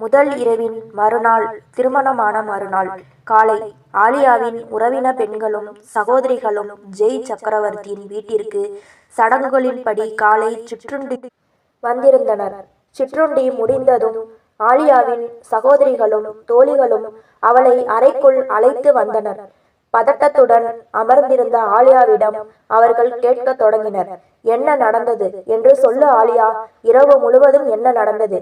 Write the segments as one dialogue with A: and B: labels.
A: முதல் இரவின் மறுநாள் திருமணமான மறுநாள் காலை ஆலியாவின் உறவின பெண்களும் சகோதரிகளும் ஜெய் சக்கரவர்த்தியின் வீட்டிற்கு சடங்குகளின்படி காலை சிற்றுண்டி வந்திருந்தனர். சிற்றுண்டி முடிந்ததும் ஆலியாவின் சகோதரிகளும் தோழிகளும் அவளை அறைக்குள் அழைத்து வந்தனர். பதட்டத்துடன் அமர்ந்திருந்த ஆலியாவிடம் அவர்கள் கேட்கத் தொடங்கினர். என்ன நடந்தது என்று சொல்லு ஆலியா, இரவு முழுவதும் என்ன நடந்தது?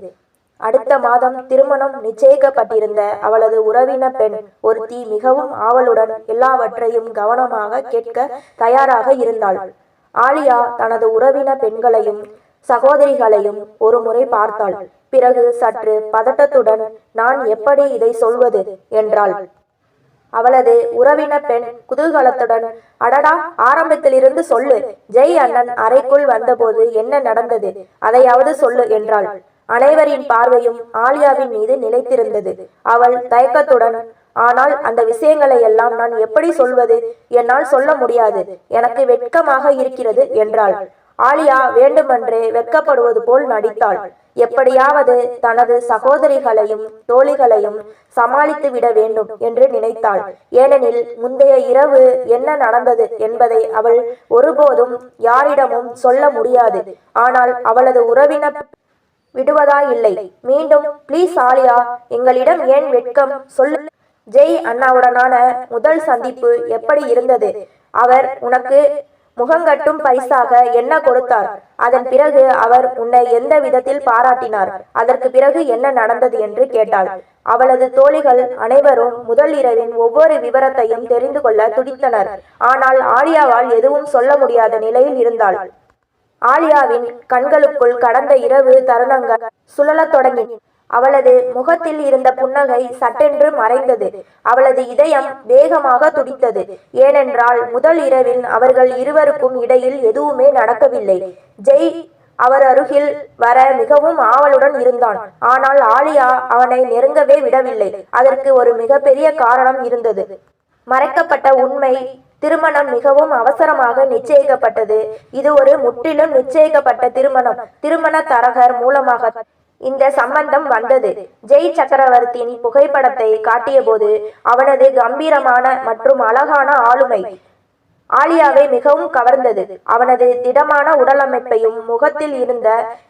A: அடுத்த மாதம் திருமணம் நிச்சயிக்கப்பட்டிருந்த அவளது உறவின பெண் ஒருத்தி மிகவும் ஆவலுடன் எல்லாவற்றையும் கவனமாக கேட்க தயாராக இருந்தாள். ஆலியா தனது உறவின பெண்களையும் சகோதரிகளையும் ஒரு முறை பார்த்தாள். பிறகு சற்று பதட்டத்துடன், நான் எப்படி இதை சொல்வது என்றாள். அவளது உறவின பெண் குதூகலத்துடன், அடடா, ஆரம்பத்திலிருந்து சொல்லு. ஜெய் அண்ணன் அறைக்குள் வந்தபோது என்ன நடந்தது, அதையாவது சொல்லு என்றாள். அனைவரின் பார்வையும் ஆலியாவின் மீது நிலைத்திருந்தது. அவள் தயக்கத்துடன், ஆனால் அந்த விஷயங்களை எல்லாம் நான் எப்படி சொல்வது? என்னால் சொல்ல முடியாது, எனக்கு வெட்கமாக இருக்கிறது என்றாள். ஆலியா வேண்டுமென்றே வெட்கப்படுவது போல் நடித்தாள். எப்படியாவது தனது சகோதரிகளையும் தோழிகளையும் சமாளித்து விட வேண்டும் என்று நினைத்தாள். ஏனெனில் முந்தைய இரவு என்ன நடந்தது என்பதை அவள் ஒருபோதும் யாரிடமும் சொல்ல முடியாது. ஆனால் அவளது உறவினர் விடுவதா இல்லை. மீண்டும், ப்ளீஸ் ஆலியா, எங்களிடம் ஏன் வெட்கம், சொல்லு. ஜெய் அண்ணாவுடனான முதல் சந்திப்பு எப்படி இருந்தது? அவர் உனக்கு முகங்கட்டும் பரிசாக என்ன கொடுத்தார்? அதன் பிறகு அவர் உன்னை எந்த விதத்தில் பாராட்டினார்? அதற்கு பிறகு என்ன நடந்தது என்று கேட்டாள். அவளது தோழிகள் அனைவரும் முதல் இரவின் ஒவ்வொரு விவரத்தையும் தெரிந்து கொள்ள துடித்தனர். ஆனால் ஆலியாவால் எதுவும் சொல்ல முடியாத நிலையில் இருந்தாள். ஆலியாவின் கண்களுக்குள் கடந்த இரவு தருணங்கள் சுழலத் தொடங்கின. அவளது முகத்தில் இருந்த புன்னகை சட்டென்று மறைந்தது. அவளது இதயம் வேகமாக துடித்தது. ஏனென்றால் முதல் இரவில் அவர்கள் இருவருக்கும் இடையில் எதுவுமே நடக்கவில்லை. ஜெய் அவர் அருகில் வர மிகவும் ஆவலுடன் இருந்தான். ஆனால் ஆலியா அவனை நெருங்கவே விடவில்லை. அதற்கு ஒரு மிகப்பெரிய காரணம் இருந்தது. மறைக்கப்பட்ட உண்மை. திருமணம் மிகவும் அவசரமாக நிச்சயிக்கப்பட்டது. இது ஒரு முற்றிலும் நிச்சயிக்கப்பட்ட திருமணம். திருமண தரகர் மூலமாக இந்த சம்பந்தம் வந்தது. ஜெய் சக்கரவர்த்தியின் புகைப்படத்தை காட்டிய போது அவனது கம்பீரமான மற்றும் அழகான ஆளுமை ஆலியாவை மிகவும் கவர்ந்தது. அவனது திடமான உடலமைப்பையும் முகத்தில் இருந்த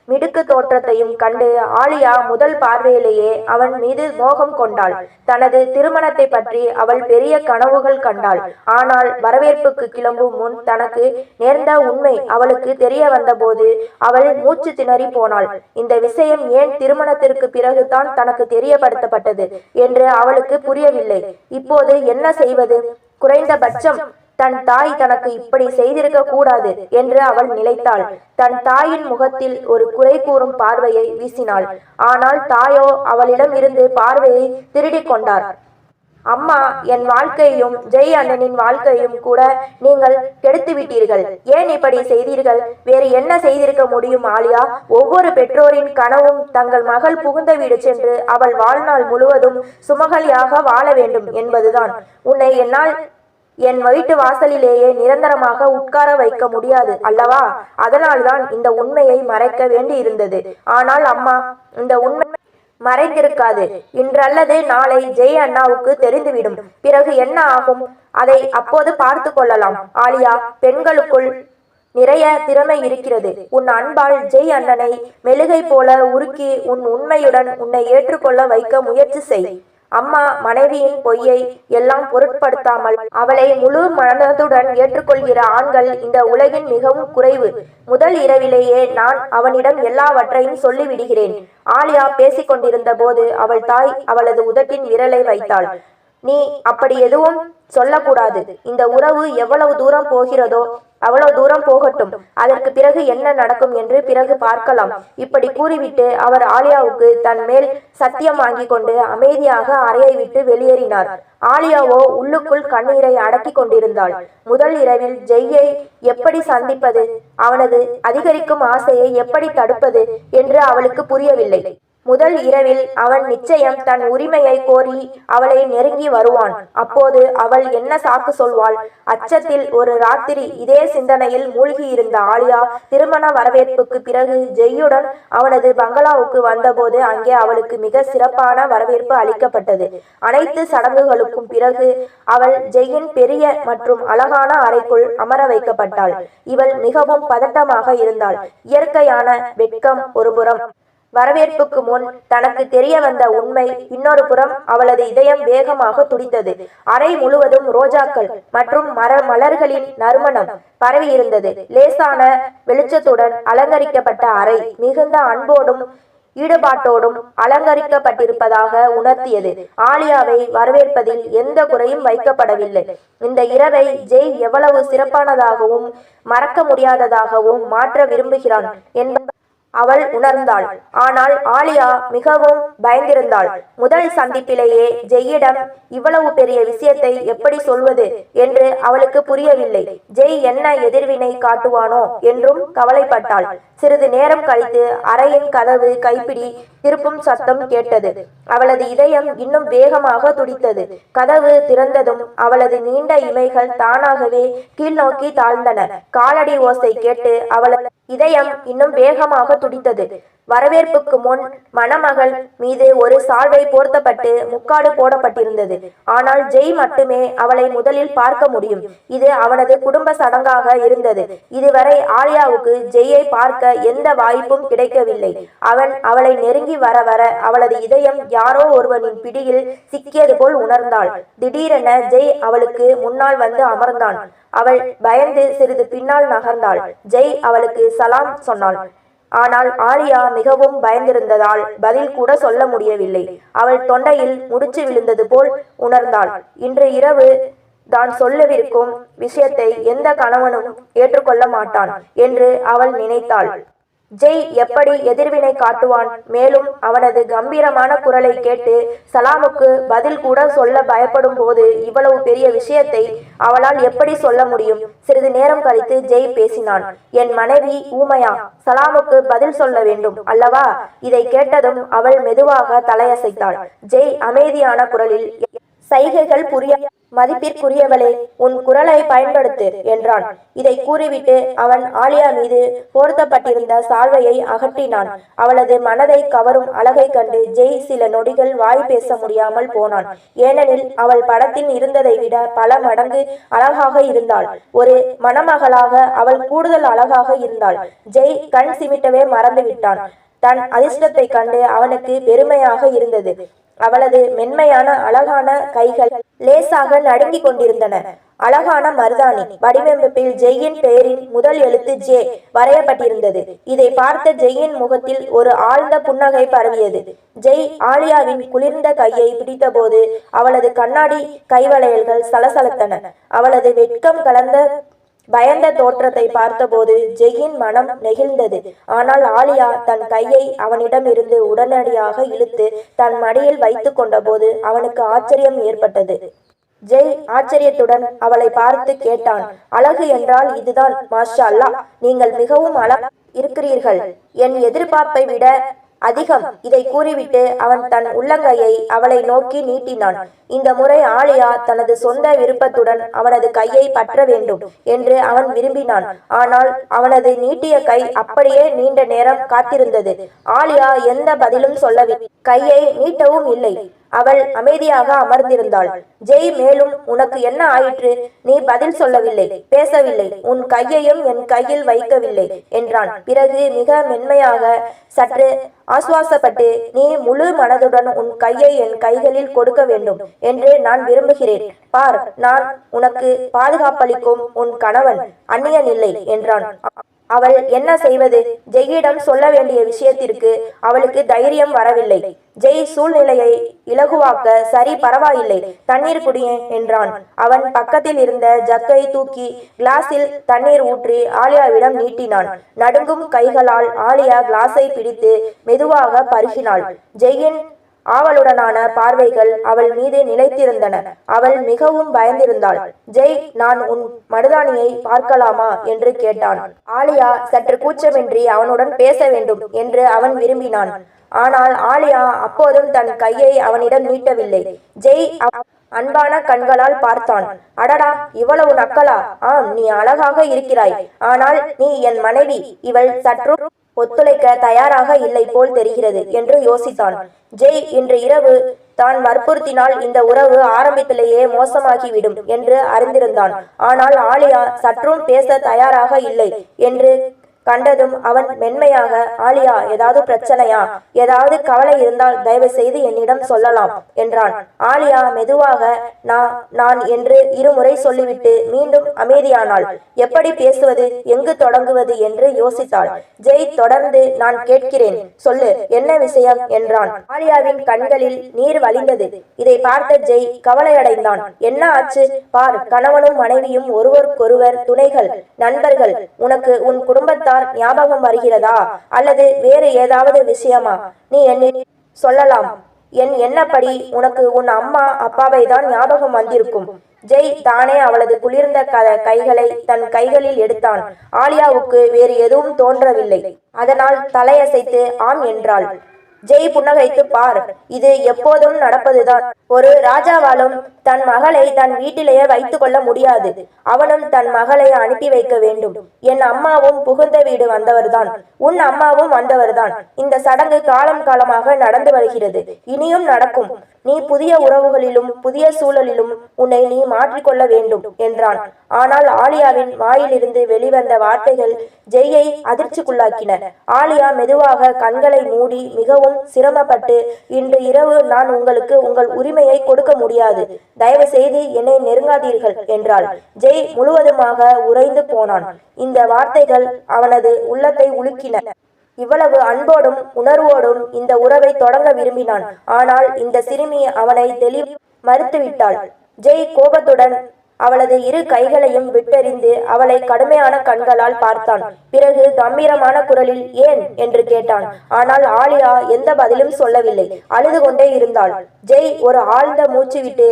A: மிடுக்கு தோற்றத்தையும் கண்டு ஆலியா முதல் பார்வையிலேயே அவன் மீது மோகம் கொண்டாள். தனது திருமணத்தை பற்றி அவள் பெரிய கனவுகள் கண்டாள். ஆனால் வரவேற்புக்கு கிளம்பும் முன் தனக்கு நேர்ந்த உண்மை அவளுக்கு தெரிய வந்தபோது அவள் மூச்சு திணறி போனாள். இந்த விஷயம் ஏன் திருமணத்திற்கு பிறகுதான் தனக்கு தெரியப்படுத்தப்பட்டது என்று அவளுக்கு புரியவில்லை. இப்போது என்ன செய்வது? குறைந்தபட்சம் தன் தாய் தனக்கு இப்படி செய்திருக்க கூடாது என்று அவள் நினைத்தாள். தன் தாயின் முகத்தில் ஒரு குறை கூறும் பார்வையை வீசினாள். ஆனால் தாயோ அவளிடம் இருந்து பார்வையை திருடி கொண்டார். அம்மா, என் வாழ்க்கையும் ஜெய் அண்ணனின் வாழ்க்கையும் கூட நீங்கள் கெடுத்து விட்டீர்கள். ஏன் இப்படி செய்தீர்கள்? வேறு என்ன செய்திருக்க முடியும் ஆலியா? ஒவ்வொரு பெற்றோரின் கனவும் தங்கள் மகள் புகுந்த வீடு சென்று அவள் வாழ்நாள் முழுவதும் சுமகலியாக வாழ வேண்டும் என்பதுதான். உன்னை என்னால் என் வீட்டு வாசலிலேயே நிரந்தரமாக உட்கார வைக்க முடியாது அல்லவா? அதனால்தான் இந்த உண்மையை மறைக்க வேண்டி இருந்தது. ஆனால் அம்மா, இந்த உண்மை மறைந்திருக்காது. இன்றல்லது நாளை ஜெய் அண்ணாவுக்கு தெரிந்துவிடும். பிறகு என்ன ஆகும்? அதை அப்போது பார்த்து கொள்ளலாம். ஆலியா, பெண்களுக்குள் நிறைய திறமை இருக்கிறது. உன் அன்பால் ஜெய் அண்ணனை மெழுகை போல உருக்கி உன் உண்மையுடன் உன்னை ஏற்றுக்கொள்ள வைக்க முயற்சி செய். அம்மா, மனைவியின் பொய்யை எல்லாம் பொருட்படுத்தாமல் அவளை முழு மனதுடன் ஏற்றுக்கொள்கிற ஆண்கள் இந்த உலகின் மிகவும் குறைவு. முதல் இரவிலேயே நான் அவனிடம் எல்லாவற்றையும் சொல்லிவிடுகிறேன். ஆலியா பேசிக்கொண்டிருந்த போது அவள் தாய் அவளது உதட்டின் விரலை வைத்தாள். நீ அப்படி எதுவும் சொல்லக்கூடாது. இந்த உறவு எவ்வளவு தூரம் போகிறதோ அவ்வளவு தூரம் போகட்டும். அதற்கு பிறகு என்ன நடக்கும் என்று பிறகு பார்க்கலாம். இப்படி கூறிவிட்டு அவர் ஆலியாவுக்கு தன் மேல் சத்தியம் வாங்கி கொண்டு அமைதியாக அறையை விட்டு வெளியேறினார். ஆலியாவோ உள்ளுக்குள் கண்ணீரை அடக்கி கொண்டிருந்தாள். முதல் இரவில் ஜெய்யை எப்படி சந்திப்பது, அவனது அதிகரிக்கும் ஆசையை எப்படி தடுப்பது என்று அவளுக்கு புரியவில்லை. முதல் இரவில் அவன் நிச்சயம் தன் உரிமையை கோரி அவளை நெருங்கி வருவான். அப்போது அவள் என்ன சாக்கு சொல்வாள்? அச்சத்தில் ஒரு ராத்திரி இதே சிந்தனையில் மூழ்கியிருந்த ஆலியா திருமண வரவேற்புக்கு பிறகு ஜெய்யுடன் அவனது பங்களாவுக்கு வந்தபோது அங்கே அவளுக்கு மிக சிறப்பான வரவேற்பு அளிக்கப்பட்டது. அனைத்து சடங்குகளுக்கும் பிறகு அவள் ஜெய்யின் பெரிய மற்றும் அழகான அறைக்குள் அமர வைக்கப்பட்டாள். இவள் மிகவும் பதட்டமாக இருந்தாள். இயற்கையான வெட்கம் ஒருபுறம், வரவேற்புக்கு முன் தனக்கு தெரிய வந்த உண்மை இன்னொரு புறம், அவளது இதயம் வேகமாக துடித்தது. அறை முழுவதும் ரோஜாக்கள் மற்றும் மலர்களின் நறுமணம் பரவியிருந்தது. லேசான வெளிச்சத்துடன் அலங்கரிக்கப்பட்ட அறை மிகுந்த அன்போடும் ஈடுபாட்டோடும் அலங்கரிக்கப்பட்டிருப்பதாக உணர்த்தியது. ஆலியாவை வரவேற்பதில் எந்த குறையும் வைக்கப்படவில்லை. இந்த இரவை ஜெய் எவ்வளவு சிறப்பானதாகவும் மறக்க முடியாததாகவும் மாற்ற விரும்புகிறான் என்பதை அவள் உணர்ந்தாள். ஆனால் ஆலியா மிகவும் பயந்திருந்தாள். முதல் சந்திப்பிலேயே ஜெய்யிடம் இவ்வளவு பெரிய விஷயத்தை எப்படி சொல்வது என்று அவளுக்கு புரியவில்லை. ஜெய் என்ன எதிர்வினை காட்டுவானோ என்றும் கவலைப்பட்டாள். சிறிது நேரம் கழித்து அறையின் கதவு கைப்பிடி திருப்பும் சத்தம் கேட்டது. அவளது இதயம் இன்னும் வேகமாக துடித்தது. கதவு திறந்ததும் அவளது நீண்ட இமைகள் தானாகவே கீழ்நோக்கி தாழ்ந்தன. காலடி ஓசை கேட்டு அவளது இதயம் இன்னும் வேகமாக துடித்தது. வரவேற்புக்கு முன் மணமகள் மீது ஒரு சால்வை போர்த்தப்பட்டு முக்காடு போடப்பட்டிருந்தது. ஆனால் ஜெய் மட்டுமே அவளை முதலில் பார்க்க முடியும். இது அவனது குடும்ப சடங்காக இருந்தது. இதுவரை ஆலியாவுக்கு ஜெய்யை பார்க்க எந்த வாய்ப்பும் கிடைக்கவில்லை. அவளை நெருங்கி வர வர அவளது இதயம் யாரோ ஒருவனின் பிடியில் சிக்கியது போல் உணர்ந்தாள். திடீரென ஜெய் அவளுக்கு முன்னால் வந்து அமர்ந்தான். அவள் பயந்து சிறிது பின்னால் நகர்ந்தாள். ஜெய் அவளுக்கு சலாம் சொன்னாள். ஆனால் ஆலியா மிகவும் பயந்திருந்ததால் பதில் கூட சொல்ல முடியவில்லை. அவள் தொண்டையில் முடிச்சு விழுந்தது போல் உணர்ந்தாள். இன்று இரவு தான் சொல்லவிருக்கும் விஷயத்தை எந்த கணவனும் ஏற்றுக்கொள்ள மாட்டான் என்று அவள் நினைத்தாள். ஜெய் எப்படி எதிர்வினை காட்டுவான்? மேலும் அவனது கம்பீரமான குரலை கேட்டு சலாமுக்கு பதில் கூட சொல்ல பயப்படும் போது இவ்வளவு பெரிய விஷயத்தை அவளால் எப்படி சொல்ல முடியும்? சிறிது நேரம் கழித்து ஜெய் பேசினான். என் மனைவி ஊமையா? சலாமுக்கு பதில் சொல்ல வேண்டும் அல்லவா? இதை கேட்டதும் அவள் மெதுவாக தலையசைத்தாள். ஜெய் அமைதியான குரலில், சைகைகள் புரிய மதிப்பிற்குரியவளே, உன் குரலை பயன்படுத்து என்றான். இதை கூறிவிட்டு அவன் ஆலியா மீது போர்த்தப்பட்டிருந்த சால்வையை அகற்றினான். அவளது மனதை கவரும் அழகை கண்டு ஜெய் சில நொடிகள் வாய் பேச முடியாமல் போனான். ஏனெனில் அவள் படத்தில் இருந்ததை விட பல மடங்கு அழகாக இருந்தாள். ஒரு மணமகளாக அவள் கூடுதல் அழகாக இருந்தாள். ஜெய் கண் சிமிட்டவே மறந்துவிட்டான். தன் அதிர்ஷ்டத்தை கண்டு அவனுக்கு பெருமையாக இருந்தது. அவளது மென்மையான அழகான கைகள் லேசாக நடுங்கிக் கொண்டிருந்தன. அழகான மருதாணி வடிவமைப்பில் ஜெய்யின் பெயரின் முதல் எழுத்து ஜே வரையப்பட்டிருந்தது. இதை பார்த்த ஜெய்யின் முகத்தில் ஒரு ஆழ்ந்த புன்னகை பரவியது. ஜெய் ஆலியாவின் குளிர்ந்த கையை பிடித்தபோது அவளது கண்ணாடி கைவளையல்கள் சலசலத்தன. அவளது வெட்கம் கலந்த பயந்த தோற்றத்தை பார்த்தபோது ஜெய்யின் மனம் நெகிழ்ந்தது. ஆனால் ஆலியா தன் கையை அவனிடமிருந்து உடனடியாக இழுத்து தன் மடியில் வைத்து கொண்டபோது அவனுக்கு ஆச்சரியம் ஏற்பட்டது. ஜெய் ஆச்சரியத்துடன் அவளை பார்த்து கேட்டான், அழகு என்றால் இதுதான்? மாஷா அல்லாஹ், நீங்கள் மிகவும் அழகாக இருக்கிறீர்கள். என் எதிர்பார்ப்பை விட அதிகம். இதை கூறிவிட்டு அவன் தன் உள்ளங்கையை அவளை நோக்கி நீட்டினான். இந்த முறை ஆலியா தனது சொந்த விருப்பத்துடன் அவனது கையை பற்ற வேண்டும் என்று அவன் விரும்பினான். ஆனால் அவனது நீட்டிய கை அப்படியே நீண்ட நேரம் காத்திருந்தது. ஆலியா எந்த பதிலும் சொல்லவில்லை, கையை நீட்டவும் இல்லை. அவள் அமைதியாக அமர்ந்திருந்தாள். ஜெய் மேலும், உனக்கு என்ன ஆயிற்று? நீ பதில் சொல்லவில்லை, பேசவில்லை, உன் கையையும் என் கையில் வைக்கவில்லை என்றான். பிறகு மிக மென்மையாக, சற்று ஆசுவாசப்பட்டு, நீ முழு மனதுடன் உன் கையை என் கைகளில் கொடுக்க வேண்டும் என்று நான் விரும்புகிறேன். பார், நான் உனக்கு பாதுகாப்பளிக்கும் உன் கணவன், அந்நியன் இல்லை என்றான். அவள் என்ன செய்வது? ஜெய்யிடம் சொல்ல வேண்டிய விஷயத்திற்கு அவளுக்கு தைரியம் வரவில்லை. ஜெய் சூழ்நிலையை இலகுவாக்க, சரி பரவாயில்லை, தண்ணீர் குடியேன் என்றான். அவன் பக்கத்தில் இருந்த ஜக்கை தூக்கி கிளாஸில் தண்ணீர் ஊற்றி ஆலியாவிடம் நீட்டினான். நடுங்கும் கைகளால் ஆலியா கிளாஸை பிடித்து மெதுவாக பருகினாள். ஜெய்யின் ஆவலுடனான பார்வைகள் அவள் மீது நிலைத்திருந்தன. அவள் மிகவும் பயந்திருந்தாள். ஜெய், நான் உன் மருதாணியை பார்க்கலாமா என்று கேட்டான். ஆலியா சற்று கூச்சமின்றி அவனுடன் பேச வேண்டும் என்று அவன் விரும்பினான். ஆனால் ஆலியா அப்போதும் தன் கையை அவனிடம் நீட்டவில்லை. ஜெய் அன்பான கண்களால் பார்த்தான். அடடா, இவ்வளவு நக்கலா? ஆம், நீ அழகாக இருக்கிறாய். ஆனால் நீ என் மனைவி. இவள் சற்றும் ஒத்துழைக்க தயாராக இல்லை போல் தெரிகிறது என்று யோசித்தான். ஜெய் இன்று இரவு தான் வற்புறுத்தினால் இந்த உறவு ஆரம்பத்திலேயே மோசமாகிவிடும் என்று அறிந்திருந்தான். ஆனால் ஆலியா சற்றும் பேச தயாராக இல்லை என்று கண்டதும் அவன் மென்மையாக, ஆலியா, ஏதாவது பிரச்சனையா? ஏதாவது கவலை இருந்தால் தயவு செய்து என்னிடம் சொல்லலாம் என்றான். ஆலியா மெதுவாக நான் என்று இருமுறை சொல்லிவிட்டு மீண்டும் அமைதியானாள். எப்படி பேசுவது, எங்கு தொடங்குவது என்று யோசித்தாள். ஜெய் தொடர்ந்து, நான் கேட்கிறேன், சொல்லு, என்ன விஷயம் என்றான். ஆலியாவின் கண்களில் நீர் வழிந்தது. இதை பார்த்த ஜெய் கவலையடைந்தான். என்ன ஆச்சு? பார், கணவனும் மனைவியும் ஒருவருக்கொருவர் துணைகள், நண்பர்கள். உனக்கு உன் குடும்பத்தார் ஞாபகம் வருகிறதா? அல்லது வேறு ஏதாவது விஷயமா? நீ என்னிடம் சொல்லலாம். என் எண்ணப்படி உனக்கு உன் அம்மா அப்பாவை தான் ஞாபகம் வந்திருக்கும். ஜெய் தானே அவளது குளிர்ந்த கைகளை தன் கைகளில் எடுத்தான். ஆலியாவுக்கு வேறு எதுவும் தோன்றவில்லை. அதனால் தலையசைத்து ஆம் என்றாள். ஜெய் புன்னகைத்து, பார், இது எப்போதும் நடப்பதுதான். ஒரு ராஜாவாலும் தன் மகளை தன் வீட்டிலேயே வைத்துக் கொள்ள முடியாது. அவனும் தன் மகளை அனுப்பி வைக்க வேண்டும். என் அம்மாவும் புகுந்த வீடு வந்தவர்தான். உன் அம்மாவும் வந்தவர்தான். இந்த சடங்கு காலம் காலமாக நடந்து வருகிறது. இனியும் நடக்கும். நீ புதிய உறவுகளிலும் புதிய சூழலிலும் உன்னை நீ மாற்றிக்கொள்ள வேண்டும் என்றான். ஆனால் ஆலியாவின் வாயிலிருந்து வெளிவந்த வார்த்தைகள் ஜெய்யை அதிர்ச்சிக்குள்ளாக்கின. ஆலியா மெதுவாக கண்களை மூடி மிகவும் சிரமப்பட்டு, இன்று இரவு நான் உங்களுக்கு உங்கள் உரிமையை கொடுக்க முடியாது. தயவு செய்து என்னை நெருங்காதீர்கள் என்றாள். ஜெய் முழுவதுமாக உறைந்து போனான். இந்த வார்த்தைகள் அவனது உள்ளத்தை உலுக்கின. இவ்வளவு அன்போடும் உணர்வோடும் இந்த உறவை தொடங்க விரும்பினான். ஆனால் இந்த சிறுமி அவனை மறுத்துவிட்டாள். ஜெய் கோபத்துடன் அவளது இரு கைகளையும் விட்டெறிந்து அவளை கடுமையான கண்களால் பார்த்தான். பிறகு கம்பீரமான குரலில் ஏன் என்று கேட்டான். ஆனால் ஆலியா எந்த பதிலும் சொல்லவில்லை. அழுது கொண்டே இருந்தாள். ஜெய் ஒரு ஆழ்ந்த மூச்சு விட்டு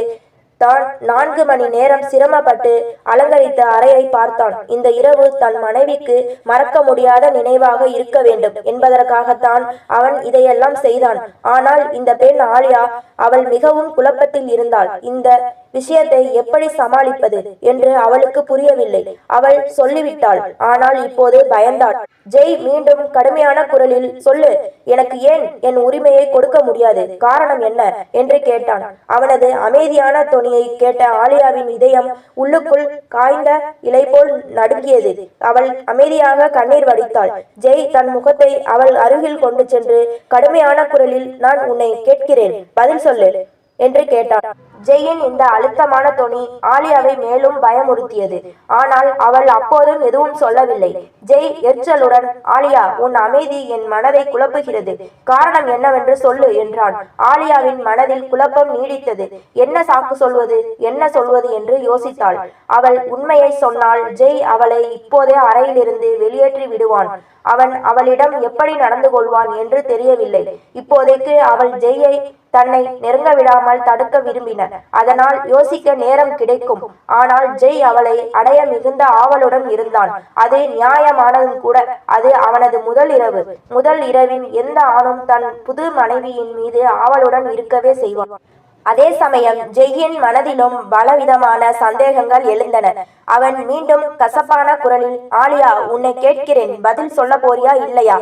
A: தான் 4 மணி நேரம் சிரமப்பட்டு அலங்கரித்த அறையை பார்த்தான். இந்த இரவு தன் மனைவிக்கு மறக்க முடியாத நினைவாக இருக்க வேண்டும் என்பதற்காகத்தான் அவன் இதையெல்லாம் செய்தான். ஆனால் இந்த பெண் ஆலியா, அவள் மிகவும் குழப்பத்தில் இருந்தாள். இந்த விஷயத்தை எப்படி சமாளிப்பது என்று அவளுக்கு புரியவில்லை. அவள் சொல்லிவிட்டாள். ஆனால் இப்போது பயந்தாள். ஜெய் மீண்டும் கடுமையான குரலில், சொல்லு, எனக்கு ஏன் என் உரிமையை கொடுக்க முடியாது? காரணம் என்ன என்று கேட்டான். அவனது அமைதியான தொனியை கேட்ட ஆலியாவின் இதயம் உள்ளுக்குள் காய்ந்த இலை போல் நடுங்கியது. அவள் அமைதியாக கண்ணீர் வடித்தாள். ஜெய் தன் முகத்தை அவள் அருகில் கொண்டு சென்று கடுமையான குரலில், நான் உன்னை கேட்கிறேன், பதில் சொல்லு என்று கேட்டான். ஜெயின் இந்த அழுத்தமான தொனி ஆலியாவை மேலும் பயமுறுத்தியது. ஆனால் அவள் அப்போதும் எதுவும் சொல்லவில்லை. ஜெய் எரிச்சலுடன், ஆலியா, உன் அமைதி என் மனதை குழப்புகிறது. காரணம் என்னவென்று சொல்லு என்றான். ஆலியாவின் மனதில் குழப்பம் நீடித்தது. என்ன சாக்கு சொல்வது, என்ன சொல்வது என்று யோசித்தாள். அவள் உண்மையை சொன்னால் ஜெய் அவளை இப்போதே அறையிலிருந்து வெளியேற்றி விடுவான். அவன் அவளிடம் எப்படி நடந்து கொள்வான் என்று தெரியவில்லை. இப்போதைக்கு அவள் ஜெய்யை தன்னை நெருங்க விடாமல் தடுக்க விரும்பின. அதனால் யோசிக்க நேரம் கிடைக்கும். ஆனால் ஜெய் அவளை அடைய மிகுந்த ஆவலுடன் இருந்தான். அது நியாயமானதும் கூட. அது அவனது முதல் இரவு. முதல் இரவின் எந்த ஆணும் தன் புது மனைவியின் மீது ஆவலுடன் இருக்கவே செய்வான். அதே சமயம் ஜெய்யின் மனதிலும் பலவிதமான சந்தேகங்கள் எழுந்தன. அவன் மீண்டும் கசப்பான குரலில், ஆலியா, உன்னை கேட்கிறேன், பதில் சொல்ல போறியா இல்லையா